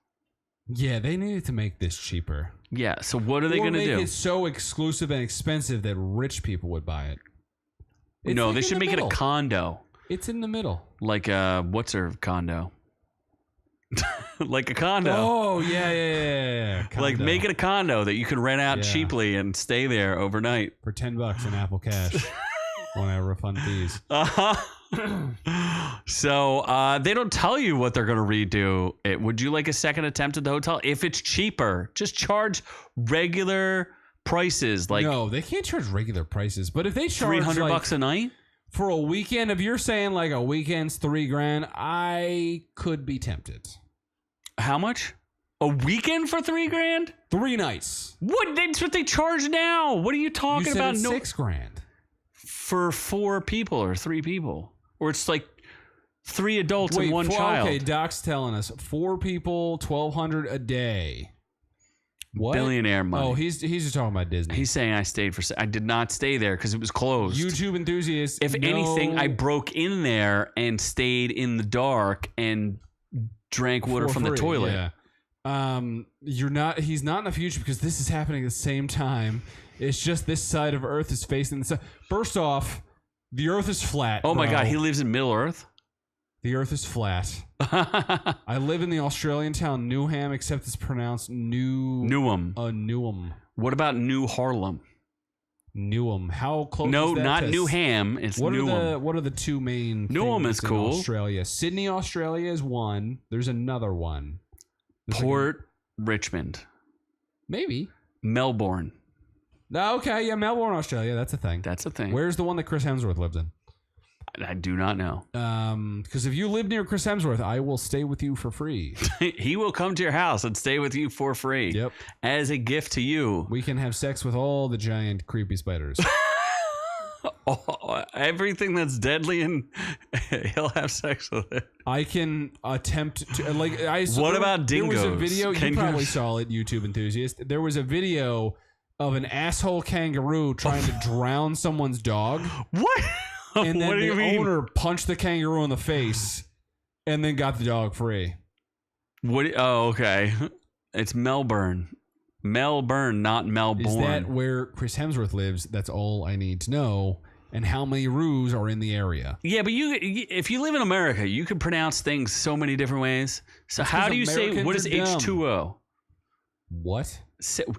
Yeah, they needed to make this cheaper. Yeah, so what are they going to do? Make it so exclusive and expensive that rich people would buy it. No, they should make it a condo. It's in the middle. Like what's her condo? Like a condo. Oh, yeah. Condo. Like make it a condo that you can rent out cheaply and stay there overnight. For $10 in Apple Cash. when I refund fees. So they don't tell you what they're going to redo it. Would you like a second attempt at the hotel? If it's cheaper, just charge regular prices. Like no, they can't charge regular prices. But if they charge $300 a night for a weekend, if you're saying like a weekend's $3,000, I could be tempted. How much? A weekend for $3,000? 3 nights. What? That's what they charge now. What are you talking You said about? it's $6,000 for 4 people or 3 people, or it's like 3 adults and 1 child. Okay, Doc's telling us 4 people, $1,200 a day. What? Billionaire money. Oh, he's just talking about Disney. He's saying I stayed for. I did not stay there because it was closed. YouTube enthusiasts. If anything, I broke in there and stayed in the dark and drank water from the toilet. Yeah. You're not. He's not in the future because this is happening at the same time. It's just this side of Earth is facing the sun. First off, the Earth is flat. Oh my bro. God, he lives in Middle Earth. The Earth is flat. I live in the Australian town Newham, except it's pronounced Newham. Newham. What about New Harlem? Newham. How close? No, is that not to Newham. It's Newham. What are the 2 main? Newham things is in cool. Australia. Sydney, Australia is one. There's another one. There's Port Richmond. Maybe Melbourne. Okay, yeah, Melbourne, Australia. That's a thing. That's a thing. Where's the one that Chris Hemsworth lives in? I do not know. Because if you live near Chris Hemsworth, I will stay with you for free. He will come to your house and stay with you for free. Yep. As a gift to you. We can have sex with all the giant creepy spiders. Everything that's deadly, and he'll have sex with it. I can attempt to What about dingoes? There was a video. You probably saw it, YouTube enthusiast. There was a video of an asshole kangaroo trying to drown someone's dog. What? And then what do the you mean? owner punched the kangaroo in the face, and then got the dog free. What? Oh, okay. It's Melbourne. Melbourne, not Melbourne. Is that where Chris Hemsworth lives? That's all I need to know. And how many roos are in the area? Yeah, but if you live in America, you can pronounce things so many different ways. So how do you say, what is H2O? What?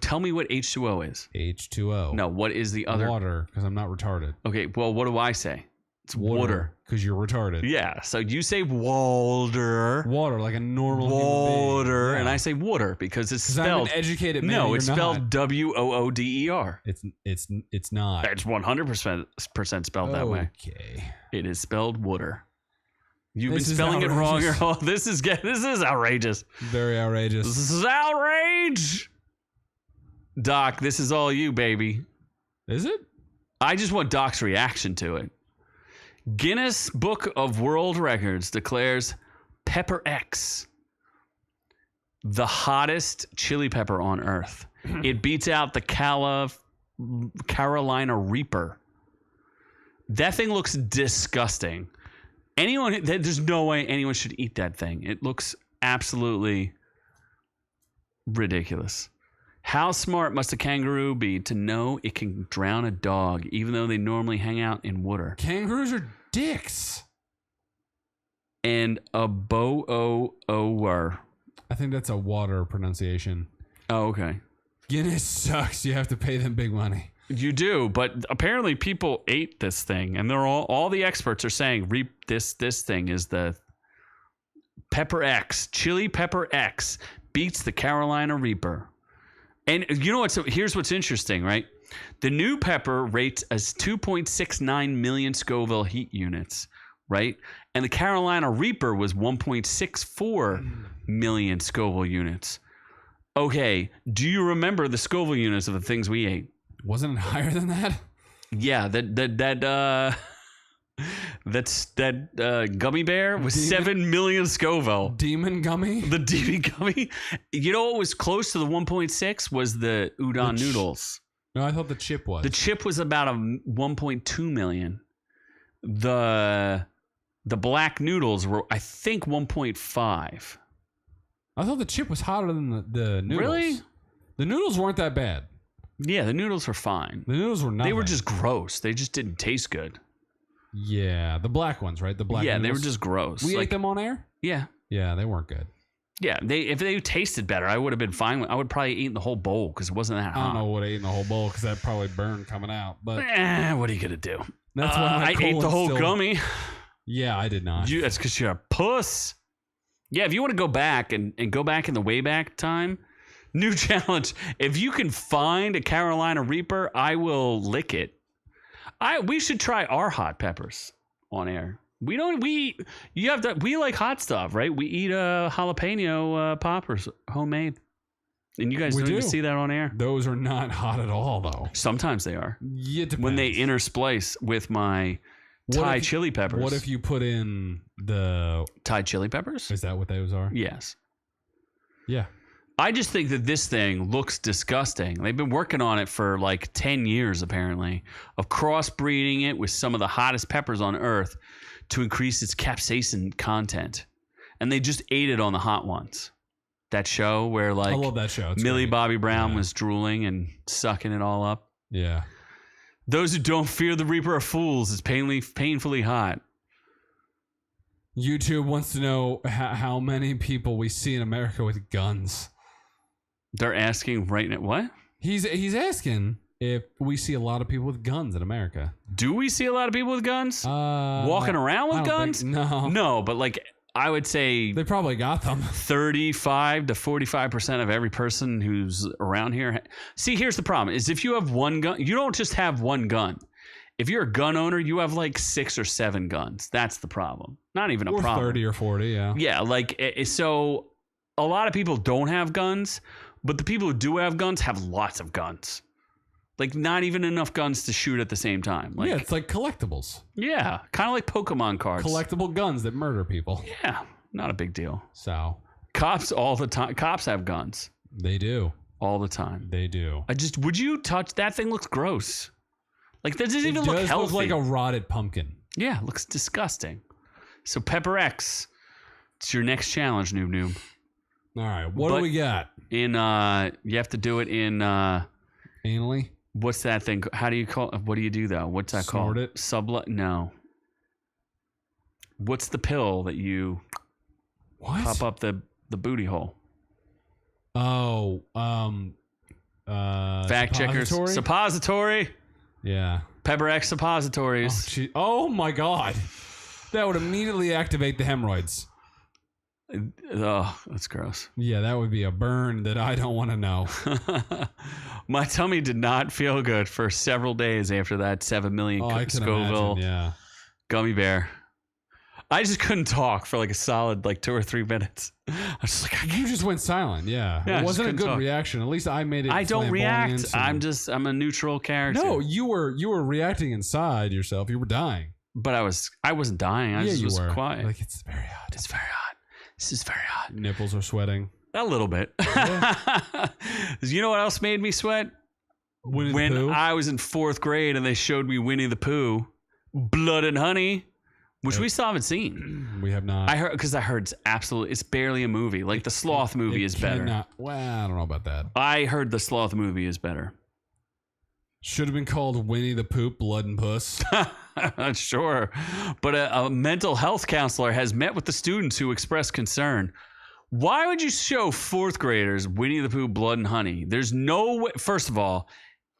Tell me what H2O is. H2O. No, what is the other? Water, because I'm not retarded. Okay, well, what do I say? It's water. Because you're retarded. Yeah, so you say water. Water, like a normal water, yeah. And I say water because it's spelled. I'm an educated man. No, it's spelled WOODER. It's not. It's 100% spelled that way. Okay. It is spelled water. You've This been is spelling it wrong. outrageous. This is outrageous. Very outrageous. This is outrage. Doc, this is all you, baby. Is it? I just want Doc's reaction to it. Guinness Book of World Records declares Pepper X the hottest chili pepper on earth. It beats out the Carolina Reaper. That thing looks disgusting. There's no way anyone should eat that thing. It looks absolutely ridiculous. How smart must a kangaroo be to know it can drown a dog, even though they normally hang out in water? Kangaroos are dicks. And a bo-o-o-er. I think that's a water pronunciation. Oh, okay. Guinness sucks. You have to pay them big money. You do, but apparently people ate this thing, and they're all the experts are saying this thing is the Pepper X, Chili Pepper X beats the Carolina Reaper. And you know here's what's interesting, right? The new pepper rates as 2.69 million Scoville heat units, right? And the Carolina Reaper was 1.64 million Scoville units. Okay, do you remember the Scoville units of the things we ate? Wasn't it higher than that? Yeah, that gummy bear was 7 million Scoville. Demon gummy? The demon gummy. You know what was close to the 1.6 was the udon noodles. No, I thought the chip was. The chip was about a 1.2 million. The black noodles were, I think, 1.5. I thought the chip was hotter than the noodles. Really? The noodles weren't that bad. Yeah, the noodles were fine. The noodles were nothing. They were just gross. They just didn't taste good. Yeah, the black ones, right? The black noodles. They were just gross. We ate them on air? Yeah. Yeah, they weren't good. Yeah, if they tasted better, I would have been fine. I would probably eat the whole bowl because it wasn't that hot. I don't know what I ate in the whole bowl because that probably burned coming out. But what are you going to do? That's why my I ate the whole colon's still- gummy. Yeah, I did not. That's because you're a puss. Yeah, if you want to go back and go back in the way back time, new challenge. If you can find a Carolina Reaper, I will lick it. We should try our hot peppers on air. We like hot stuff, right? We eat jalapeno poppers, homemade. And you guys don't even see that on air? Those are not hot at all, though. Sometimes they are. Yeah, when they intersplice with my Thai chili peppers. What if you put in the Thai chili peppers? Is that what those are? Yes. Yeah. I just think that this thing looks disgusting. They've been working on it for like 10 years, apparently, of crossbreeding it with some of the hottest peppers on Earth to increase its capsaicin content. And they just ate it on the hot ones. That show where I love that show. It's Millie great. Bobby Brown was drooling and sucking it all up. Yeah. Those who don't fear the Reaper are fools. It's painfully hot. YouTube wants to know how many people we see in America with guns. They're asking right now. What? He's asking if we see a lot of people with guns in America. Do we see a lot of people with guns? Walking around with guns? No. No, but like I would say They probably got them. 35 to 45% of every person who's around here. See, here's the problem is if you have one gun, you don't just have one gun. If you're a gun owner, you have like 6 or 7 guns. That's the problem. Not even a Or problem. 30 or 40, yeah. Yeah, like so a lot of people don't have guns, but the people who do have guns have lots of guns. Like not even enough guns to shoot at the same time. Like, yeah, it's like collectibles. Yeah, kind of like Pokemon cards. Collectible guns that murder people. Yeah, not a big deal. So Cops all the time. Cops have guns they do. all the time. They do. Would you touch that thing? Looks gross. Like that doesn't even look It healthy. does look like a rotted pumpkin. Yeah, it looks disgusting. So Pepper X, it's your next challenge, noob. All right, what do we got? You have to do it in Anally? what's that thing? How do you call? What do you do though? What's that Snort called? it? No. What's the pill that you pop up the booty hole? Oh, Fact checkers. Suppository. Yeah. Pepper X suppositories. Oh my God. That would immediately activate the hemorrhoids. Oh, that's gross. Yeah, that would be a burn that I don't want to know. My tummy did not feel good for several days after that 7 million I can Scoville imagine, yeah. gummy bear. I just couldn't talk for like a solid 2 or 3 minutes. I was just like, You just went silent, yeah. Yeah, I It just wasn't a couldn't good talk. reaction. At least I made it. I don't react. flamboyant I'm a neutral character. No, you were reacting inside yourself. You were dying. But I wasn't dying. I just you was were. quiet. Like, it's very hot. It's very hot. This is very hot. Nipples are sweating. A little bit. You know what else made me sweat? Winnie the When Pooh? I was in 4th grade and they showed me Winnie the Pooh, Blood and Honey, which we still haven't seen. We have not. I heard it's barely a movie. Like the Sloth movie is better. Well, I don't know about that. I heard the Sloth movie is better. Should have been called Winnie the Poop, Blood and Puss. Sure. But a mental health counselor has met with the students who expressed concern. Why would you show 4th graders Winnie the Pooh, Blood and Honey? There's no way. First of all,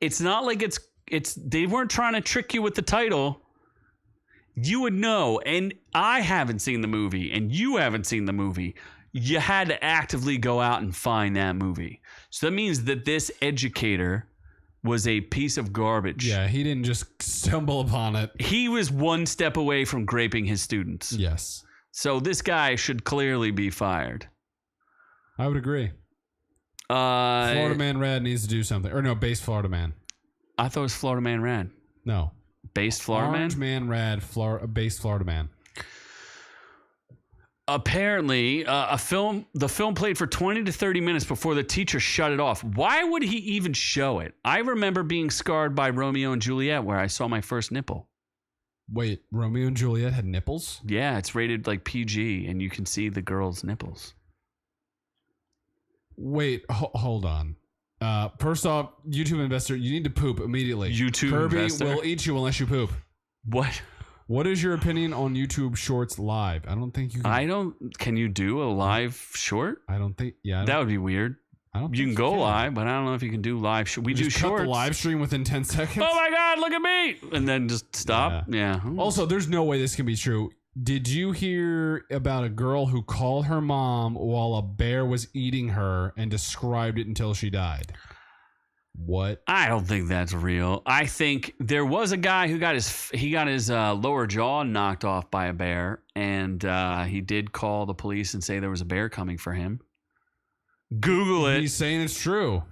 it's not like it's they weren't trying to trick you with the title. You would know. And I haven't seen the movie and you haven't seen the movie. You had to actively go out and find that movie. So that means that this educator was a piece of garbage. Yeah, he didn't just stumble upon it. He was one step away from graping his students. Yes. So this guy should clearly be fired. I would agree. Florida Man Rad needs to do something. Or no, Base Florida Man. I thought it was Florida Man Rad. No. Based Florida Orange Man? Man Rad, Base Florida Man. Apparently, the film played for 20 to 30 minutes before the teacher shut it off. Why would he even show it? I remember being scarred by Romeo and Juliet where I saw my first nipple. Wait, Romeo and Juliet had nipples? Yeah, it's rated like PG and you can see the girl's nipples. Wait, hold on. First off, YouTube investor, you need to poop immediately. YouTube Kirby investor? will eat you unless you poop. What? What is your opinion on YouTube Shorts live? I don't think you can. Can you do a live short? I don't think. Yeah. That would be weird. I don't. You can go live, but I don't know if you can do live. We do just shorts. cut the live stream within 10 seconds. Oh my God, look at me! And then just stop. Yeah. Also, there's no way this can be true. Did you hear about a girl who called her mom while a bear was eating her and described it until she died? What? I don't think that's real. I think there was a guy who got his lower jaw knocked off by a bear, and he did call the police and say there was a bear coming for him. Google it. He's saying it's true.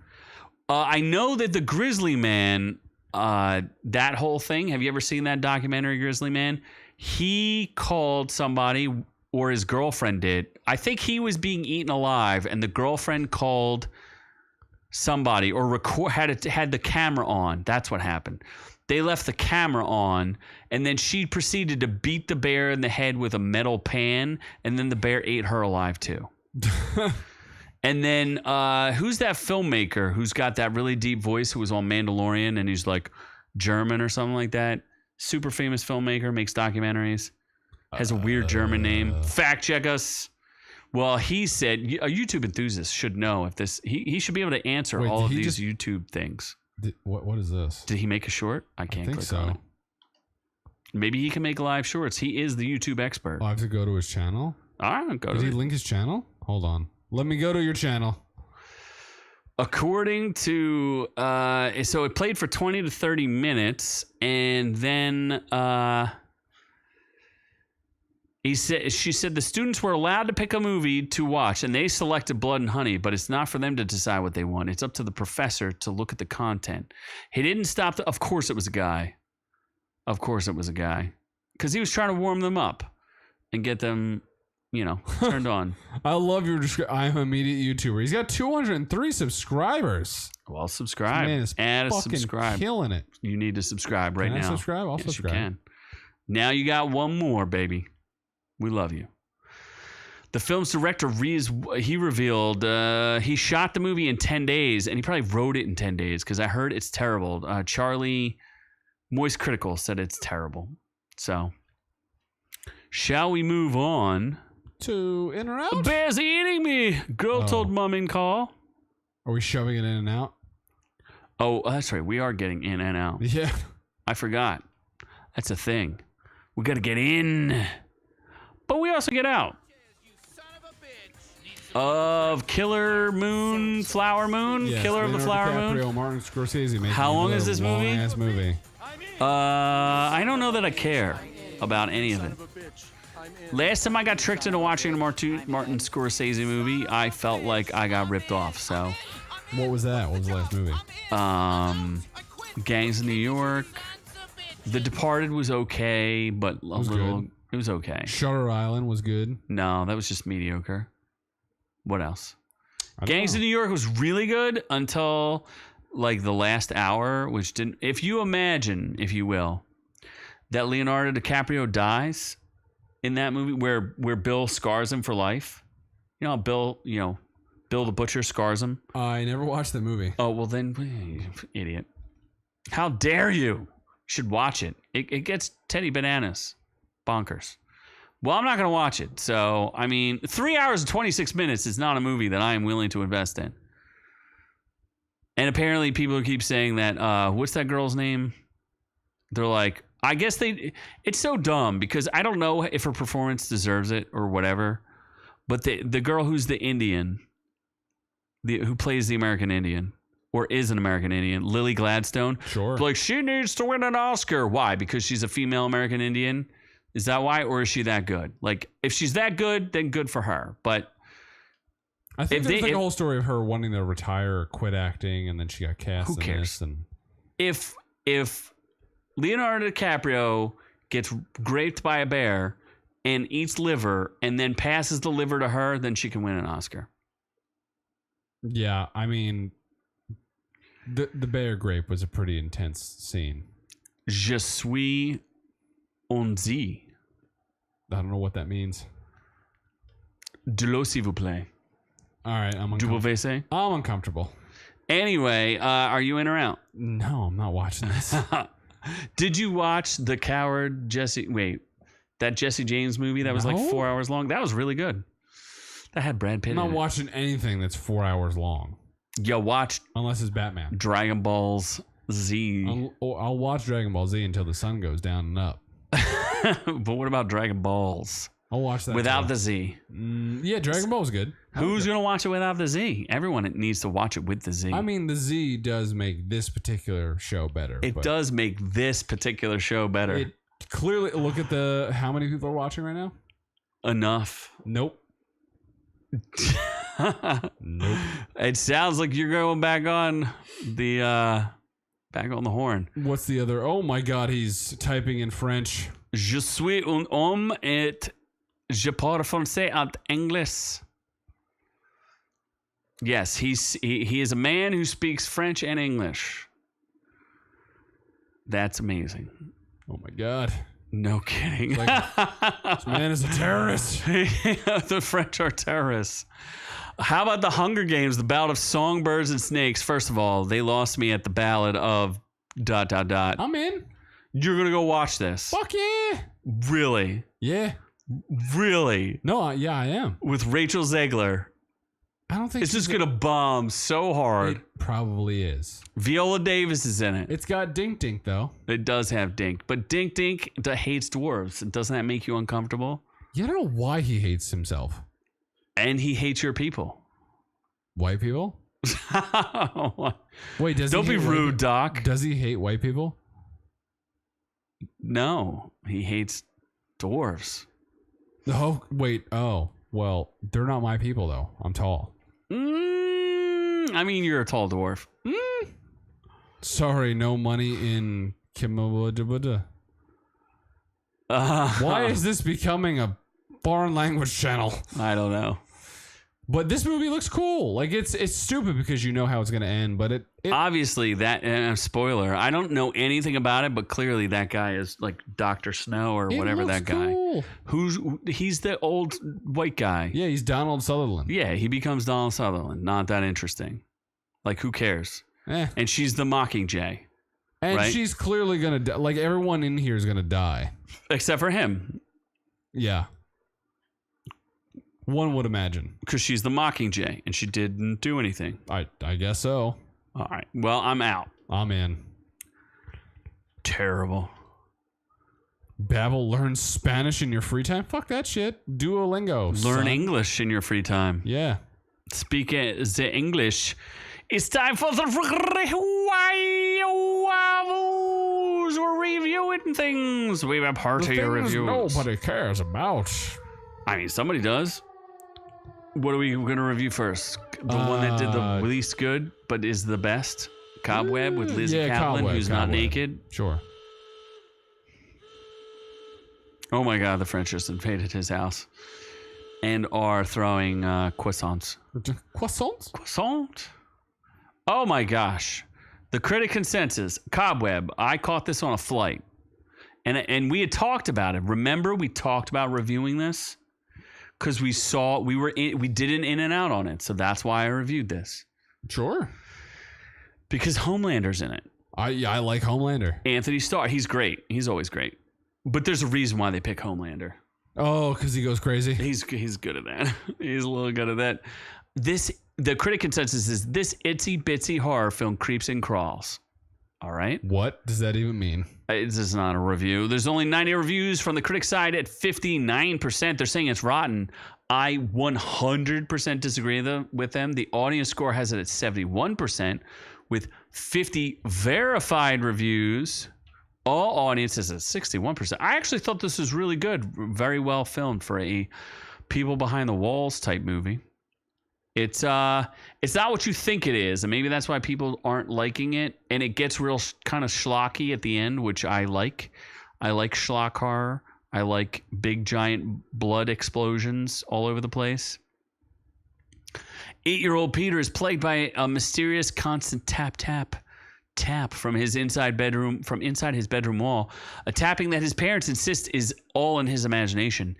I know that the Grizzly Man, that whole thing. Have you ever seen that documentary, Grizzly Man? He called somebody, or his girlfriend did. I think he was being eaten alive, and the girlfriend called somebody or had the camera on. That's what happened. They left the camera on, and then she proceeded to beat the bear in the head with a metal pan, and then the bear ate her alive too. And then who's that filmmaker who's got that really deep voice who was on Mandalorian and he's like German or something like that? Super famous filmmaker, makes documentaries, has a weird German name. Fact check us. Well, he said a YouTube enthusiast should know if this. He should be able to answer all of these YouTube things. What is this? Did he make a short? I can't click on it. Maybe he can make live shorts. He is the YouTube expert. I have to go to his channel. All right, go to it. Did he link his channel? Hold on. Let me go to your channel. According to, so it played for 20 to 30 minutes, and then she said the students were allowed to pick a movie to watch, and they selected Blood and Honey, but it's not for them to decide what they want. It's up to the professor to look at the content. He didn't stop. Of course it was a guy. Of course it was a guy. Because he was trying to warm them up and get them, turned on. I love your description. I'm an immediate YouTuber. He's got 203 subscribers. Well, subscribe. Man is add a fucking subscribe. Killing it. You need to subscribe right Can now. I subscribe? I'll yes, subscribe. You can. Now you got one more, baby. We love you. The film's director, he revealed he shot the movie in 10 days, and he probably wrote it in 10 days because I heard it's terrible. Charlie Moist Critical said it's terrible. So, shall we move on? To in or out? The bear's eating me. Girl told mom in call. Are we shoving it in and out? Oh, that's right. We are getting in and out. Yeah. I forgot. That's a thing. We got to get in. But we also get out. Of Killer Moon, Flower Moon? Yes, Killer of the Flower Moon? Martin Scorsese made. How long is this movie? Long-ass movie. I don't know that I care about any of it. Last time I got tricked into watching a Martin Scorsese movie, I felt like I got ripped off. So, what was that? What was the last movie? Gangs of New York. The Departed was okay, but it was okay. Shutter Island was good. No, that was just mediocre. What else? Gangs of New York was really good until like the last hour, which didn't. If you imagine, if you will, that Leonardo DiCaprio dies in that movie where Bill scars him for life. You know, Bill the Butcher scars him. I never watched that movie. Oh, well then, you idiot. How dare you? You should watch it. It gets Teddy bananas. Bonkers. Well, I'm not going to watch it. So, 3 hours and 26 minutes is not a movie that I am willing to invest in. And apparently people keep saying that, what's that girl's name? They're like, I guess it's so dumb because I don't know if her performance deserves it or whatever. But the girl who's the Indian, who plays the American Indian or is an American Indian, Lily Gladstone. Sure. Like, she needs to win an Oscar. Why? Because she's a female American Indian? Is that why? Or is she that good? Like, if she's that good, then good for her. But I think there's a whole story of her wanting to retire or quit acting, and then she got cast who in cares? this. And If Leonardo DiCaprio gets raped by a bear and eats liver and then passes the liver to her, then she can win an Oscar. Yeah, the bear grape was a pretty intense scene. Je suis Onzi. I don't know what that means. De l'eau, s'il vous plaît. All right, I'm WC? I'm uncomfortable. Anyway, are you in or out? No, I'm not watching this. Did you watch The Coward that Jesse James movie that was like 4 hours long? That was really good. That had Brad Pitt I'm not in it. watching anything that's 4 hours long. Yo, watch Unless it's Batman. Dragon Balls Z. I'll watch Dragon Ball Z until the sun goes down and up. But what about Dragon Balls? I'll watch that Without too. the Z. Yeah, Dragon Ball's good. Who's going to watch it without the Z? Everyone needs to watch it with the Z. I mean, the Z does make this particular show better. It does make this particular show better. It clearly, look at how many people are watching right now? Enough. Nope. Nope. It sounds like you're going back on the horn. What's the other? Oh my God, he's typing in French. Je suis un homme et je parle français et anglais. Yes, he is a man who speaks French and English. That's amazing. Oh my God. No kidding. This man is a terrorist. The French are terrorists. How about the Hunger Games, the Ballad of Songbirds and Snakes? First of all, they lost me at the Ballad of ... I'm in. You're going to go watch this. Fuck yeah. Really? Yeah. Really? No, yeah, I am. With Rachel Zegler. I don't think It's just going to bomb so hard. It probably is. Viola Davis is in it. It's got Dink Dink, though. It does have Dink. But Dink Dink hates dwarves. Doesn't that make you uncomfortable? You don't know why he hates himself. And he hates your people. White people? Wait, Don't be rude, Doc. Does he hate white people? No, he hates dwarves. Oh, wait. Oh, well, they're not my people, though. I'm tall. I mean, you're a tall dwarf. Sorry, no money in Kimabudabada. Why is this becoming a foreign language channel? I don't know. But this movie looks cool. Like it's stupid because you know how it's going to end, but it obviously that spoiler. I don't know anything about it, but clearly that guy is like Dr. Snow or whatever that guy. Cool. He's the old white guy. Yeah, he's Donald Sutherland. Yeah, he becomes Donald Sutherland. Not that interesting. Like who cares? And she's the Mockingjay. And right? she's clearly going to die. Like everyone in here is going to die. Except for him. Yeah. One would imagine. Because she's the Mockingjay, and she didn't do anything. I guess so. All right. Well, I'm out. I'm in. Terrible. Babel, learn Spanish in your free time? Fuck that shit. Duolingo. Learn son. English in your free time. Yeah. Speak the English. It's time for the reviews. We're reviewing things. We have party reviews. Nobody cares about. I mean, somebody does. What are we going to review first? The one that did the least good, but is the best? Cobweb with Lizzie Kaplan, who's not naked? Sure. Oh my God, the French just invaded his house and are throwing croissants. Croissants? Croissant? Oh my gosh. The critic consensus, Cobweb. I caught this on a flight. And we had talked about it. Remember, we talked about reviewing this? Because we did an in and out on it. So that's why I reviewed this. Sure. Because Homelander's in it. I like Homelander. Anthony Starr. He's great. He's always great. But there's a reason why they pick Homelander. Oh, because he goes crazy? He's good at that. He's a little good at that. The critic consensus is this itsy bitsy horror film creeps and crawls. All right. What does that even mean? This is not a review. There's only 90 reviews from the critic side at 59%. They're saying it's rotten. I 100% disagree with them. The audience score has it at 71% with 50 verified reviews. All audiences at 61%. I actually thought this was really good. Very well filmed for a people behind the walls type movie. It's not what you think it is, and maybe that's why people aren't liking it. And it gets real kind of schlocky at the end, which I like. I like schlock horror. I like big giant blood explosions all over the place. 8-year-old Peter is plagued by a mysterious constant tap from his inside his bedroom wall, a tapping that his parents insist is all in his imagination.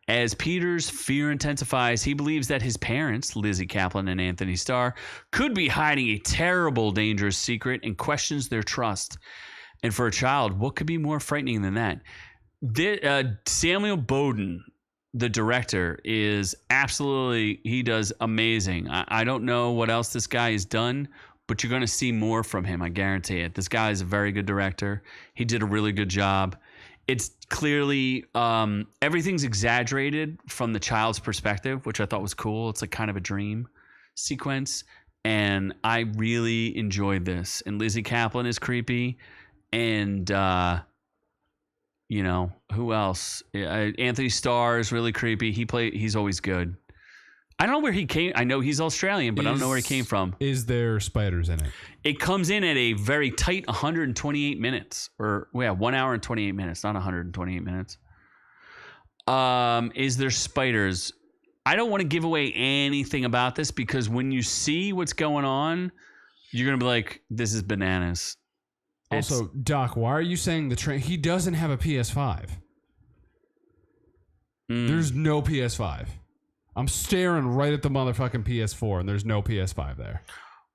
As Peter's fear intensifies, he believes that his parents, Lizzie Kaplan and Anthony Starr, could be hiding a terrible, dangerous secret and questions their trust. And for a child, what could be more frightening than that? Samuel Bowden the director, is absolutely, he does amazing. I don't know what else this guy has done, but you're going to see more from him. I guarantee it. This guy is a very good director. He did a really good job. It's clearly, everything's exaggerated from the child's perspective, which I thought was cool. It's like kind of a dream sequence. And I really enjoyed this. And Lizzie Kaplan is creepy. And, who else? Anthony Starr is really creepy. He's always good. I don't know where he came. I know he's Australian, but I don't know where he came from. Is there spiders in it? It comes in at a very tight 128 minutes. 1 hour and 28 minutes, not 128 minutes. Is there spiders? I don't want to give away anything about this because when you see what's going on, you're going to be like, this is bananas. Also, Doc, why are you saying he doesn't have a PS5? There's no PS5. I'm staring right at the motherfucking PS4 and there's no PS5 there.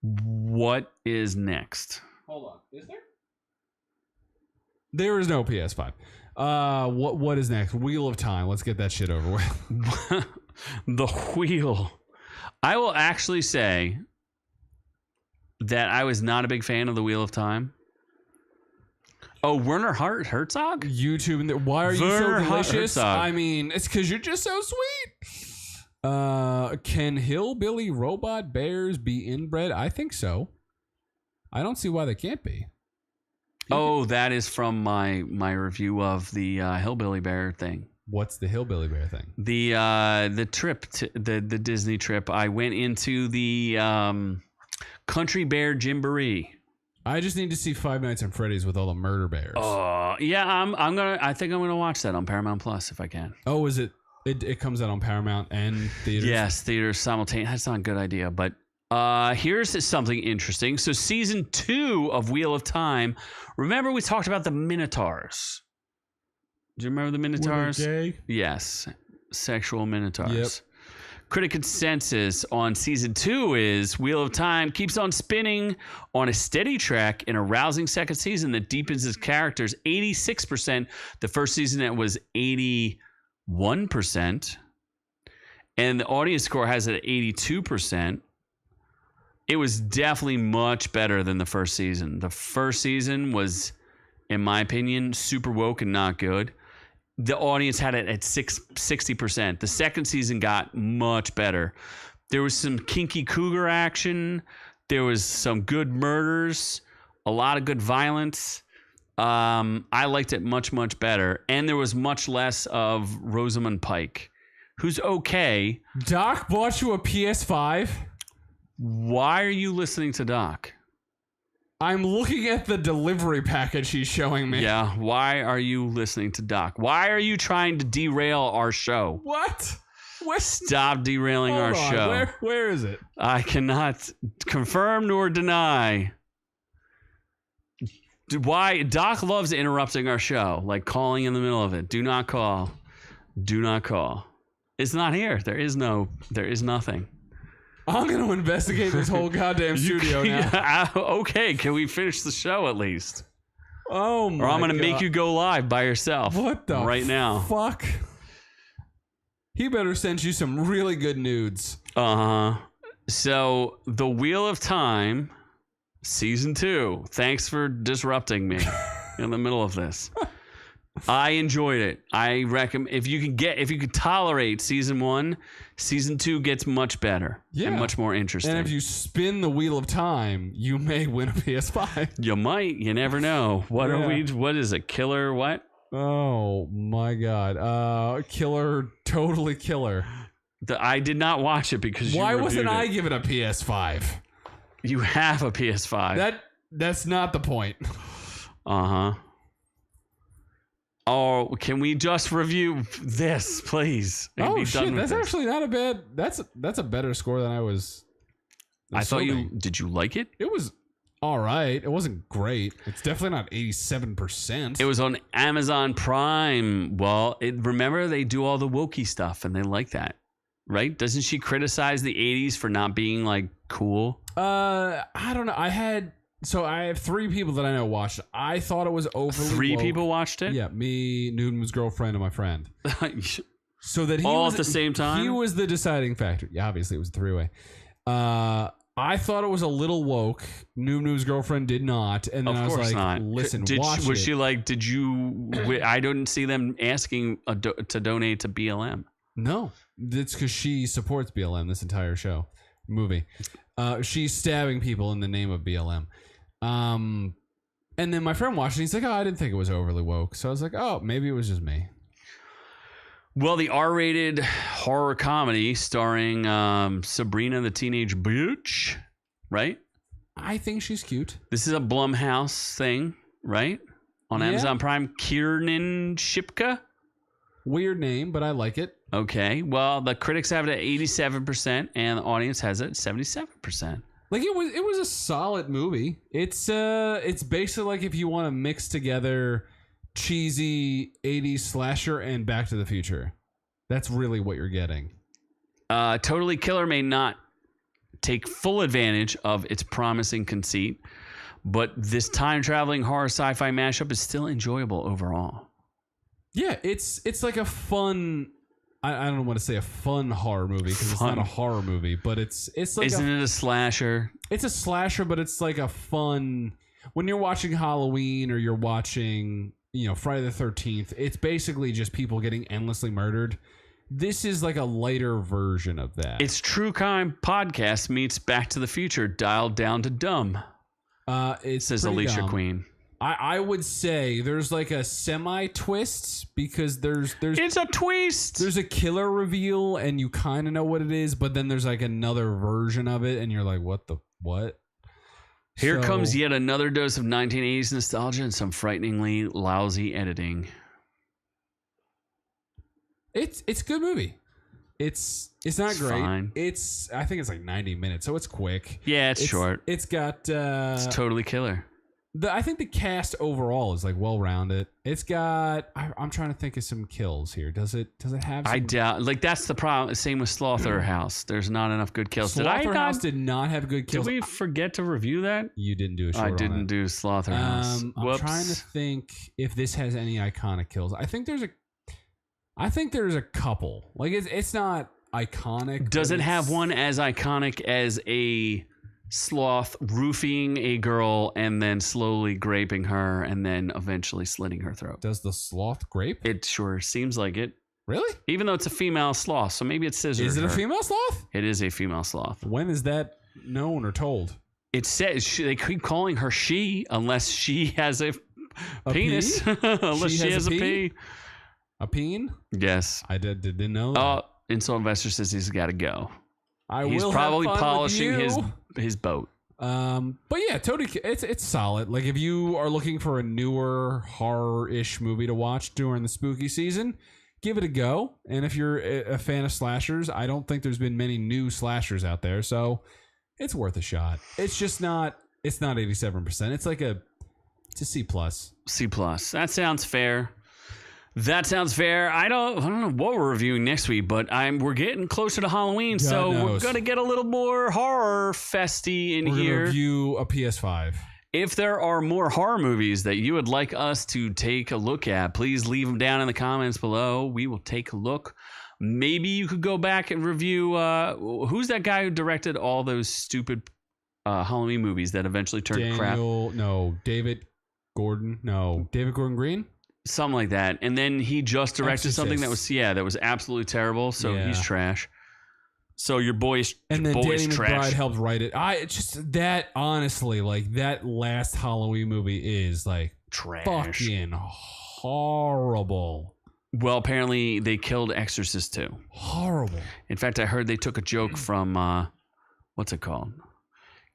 What is next? Hold on. Is there? There is no PS5. What is next? Wheel of Time. Let's get that shit over with. The Wheel. I will actually say that I was not a big fan of the Wheel of Time. Oh, Werner Herzog? YouTube. Why are you so delicious? Herzog. I mean, it's because you're just so sweet. Can hillbilly robot bears be inbred? I think so. I don't see why they can't be. That is from my review of the hillbilly bear thing. What's the hillbilly bear thing? The trip to the Disney trip. I went into the Country Bear Jamboree. I just need to see Five Nights at Freddy's with all the murder bears. Yeah, I think I'm gonna watch that on Paramount Plus if I can. Oh, is it? It comes out on Paramount and theaters? Yes, theaters simultaneously. That's not a good idea, but here's something interesting. So season 2 of Wheel of Time. Remember we talked about the Minotaurs. Do you remember the Minotaurs? Were they gay? Yes, sexual Minotaurs. Yep. Critic consensus on season 2 is Wheel of Time keeps on spinning on a steady track in a rousing second season that deepens its characters 86%. The first season that was 81%. And the audience score has it at 82%. It was definitely much better than the first season. The first season was, in my opinion, super woke and not good. The audience had it at 60%. The second season got much better. There was some kinky cougar action. There was some good murders. A lot of good violence. I liked it much, much better. And there was much less of Rosamund Pike, who's okay. Doc bought you a PS5? Why are you listening to Doc? I'm looking at the delivery package he's showing me. Yeah, why are you listening to Doc? Why are you trying to derail our show? What? Stop derailing our show. Where is it? I cannot confirm nor deny. Why? Doc loves interrupting our show, like calling in the middle of it. Do not call. Do not call. It's not here. There is nothing. I'm going to investigate this whole goddamn studio now. Yeah, okay, can we finish the show at least? Oh my God. Or I'm going to make you go live by yourself. What the right now? Fuck. He better send you some really good nudes. So, The Wheel of Time, season 2. Thanks for disrupting me in the middle of this. I enjoyed it. I recommend if you could tolerate season 1, season 2 gets much better and much more interesting. And if you spin the Wheel of Time, you may win a PS5. You might. You never know. What are we? What is it? Killer? What? Oh my God! Killer, totally killer. I did not watch it because why wasn't I given a PS5? You have a PS5. That's not the point. Oh, can we just review this, please? Oh shit, that's actually not a bad. That's a better score than I was. I thought you did. You like it? It was all right. It wasn't great. It's definitely not 87%. It was on Amazon Prime. Well, remember they do all the wokey stuff, and they like that, right? Doesn't she criticize the 80s for not being like cool? I don't know. I have 3 people that I know watched it. I thought it was overly 3 woke. People watched it? Yeah, me, Newton's girlfriend, and my friend. So that he all was, at the same time? He was the deciding factor. Yeah, obviously it was a three-way. I thought it was a little woke. Noob girlfriend did not, and then I was like, not. "Listen, was it." she like? Did you? I didn't see them asking to donate to BLM. No, it's because she supports BLM this entire movie. She's stabbing people in the name of BLM. And then my friend watched it. He's like, "Oh, I didn't think it was overly woke." So I was like, "Oh, maybe it was just me." Well, the R-rated horror comedy starring Sabrina the Teenage Bitch, right? I think she's cute. This is a Blumhouse thing, right? On Amazon Prime. Kiernan Shipka. Weird name, but I like it. Okay. Well, the critics have it at 87%, and the audience has it at 77%. Like it was a solid movie. It's basically like if you want to mix together cheesy 80s slasher and Back to the Future. That's really what you're getting. Totally Killer may not take full advantage of its promising conceit, but this time-traveling horror sci-fi mashup is still enjoyable overall. Yeah, it's like a fun... I don't want to say a fun horror movie because it's not a horror movie, but it's like... Isn't it a slasher? It's a slasher, but it's like a fun... When you're watching Halloween or you're watching... Friday the 13th, it's basically just people getting endlessly murdered. This is like a lighter version of that. It's True Crime Podcast meets Back to the Future dialed down to dumb. It says Alicia Queen. I would say there's like a semi-twist because there's it's a twist. There's a killer reveal and you kind of know what it is, but then there's like another version of it and you're like, what? Here comes yet another dose of 1980s nostalgia and some frighteningly lousy editing. It's a good movie. It's not great. Fine. I think it's like 90 minutes, so it's quick. Yeah, it's short. It's got it's totally killer. I think the cast overall is like well rounded. It's got I'm trying to think of some kills here. Does it have some? I doubt that's the problem. Same with Slaughterhouse. There's not enough good kills. Slaughterhouse did not have good kills. Did we forget to review that? You didn't do a short. I didn't do Slaughterhouse. I'm trying to think if this has any iconic kills. I think there's a couple. Like it's not iconic. Does it have one as iconic as a sloth roofing a girl and then slowly graping her and then eventually slitting her throat? Does the sloth grape? It sure seems like it. Really? Even though it's a female sloth, so maybe it's scissors. Is it a female sloth? It is a female sloth. When is that known or told? It says they keep calling her she unless she has a penis. Unless she has a pee. A peen? Yes. I didn't know that. Oh, Insult Investor says he's got to go. He's probably have fun polishing his boat. But yeah, totally. It's solid. Like if you are looking for a newer horror-ish movie to watch during the spooky season, give it a go. And if you're a fan of slashers, I don't think there's been many new slashers out there, so it's worth a shot. It's just not. It's not 87%. It's like it's a C+. C+. That sounds fair. I don't know what we're reviewing next week, but we're getting closer to Halloween, so we're gonna get a little more horror festy in here. We're gonna review a PS5. If there are more horror movies that you would like us to take a look at, please leave them down in the comments below. We will take a look. Maybe you could go back and review who's that guy who directed all those stupid Halloween movies that eventually turned crap? David Gordon Green. Something like that. And then he just directed something that was absolutely terrible. So he's trash. So your boy's and then Danny trash. McBride helped write it. It's just that honestly, like that last Halloween movie is like trash, fucking horrible. Well, apparently they killed Exorcist too. Horrible. In fact, I heard they took a joke from what's it called?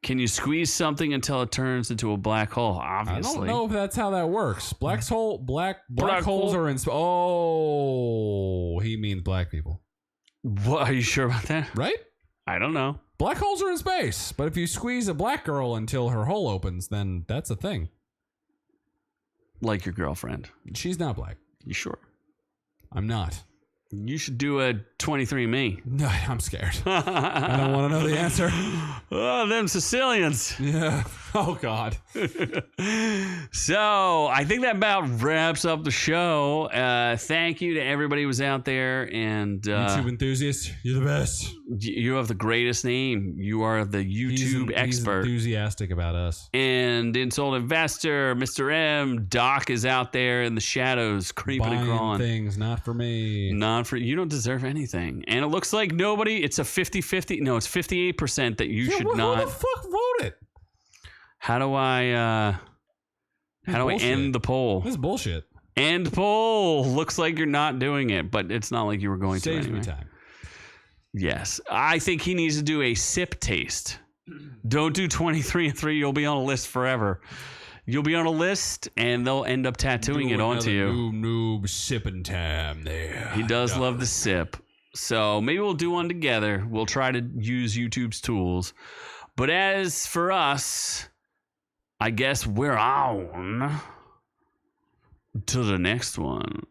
Can you squeeze something until it turns into a black hole? Obviously. I don't know if that's how that works. Black holes are in... he means black people. What? Are you sure about that? Right? I don't know. Black holes are in space, but if you squeeze a black girl until her hole opens, then that's a thing. Like your girlfriend. She's not black. You sure? I'm not. You should do a 23andMe. No, I'm scared. I don't want to know the answer. Oh, them Sicilians. Yeah. Oh, God. So I think that about wraps up the show. Thank you to everybody who was out there. And YouTube enthusiast, you're the best. you have the greatest name. You are the YouTube expert. He's enthusiastic about us. And Insult Investor, Mr. M, Doc is out there in the shadows, creeping and Buying crawling. things, not for me. Not for you. Don't deserve anything. And it looks like nobody. It's a 50-50. No, it's 58% that you should not. Who the fuck voted? How do I end the poll? This is bullshit. End poll. Looks like you're not doing it, but it's not like you were going Saves to anyway. me time. Yes. I think he needs to do a sip taste. Don't do 23 and 3. You'll be on a list forever. You'll be on a list, and they'll end up tattooing it onto you. Noob sipping time there. He does love to sip. So maybe we'll do one together. We'll try to use YouTube's tools. But as for us, I guess we're on to the next one.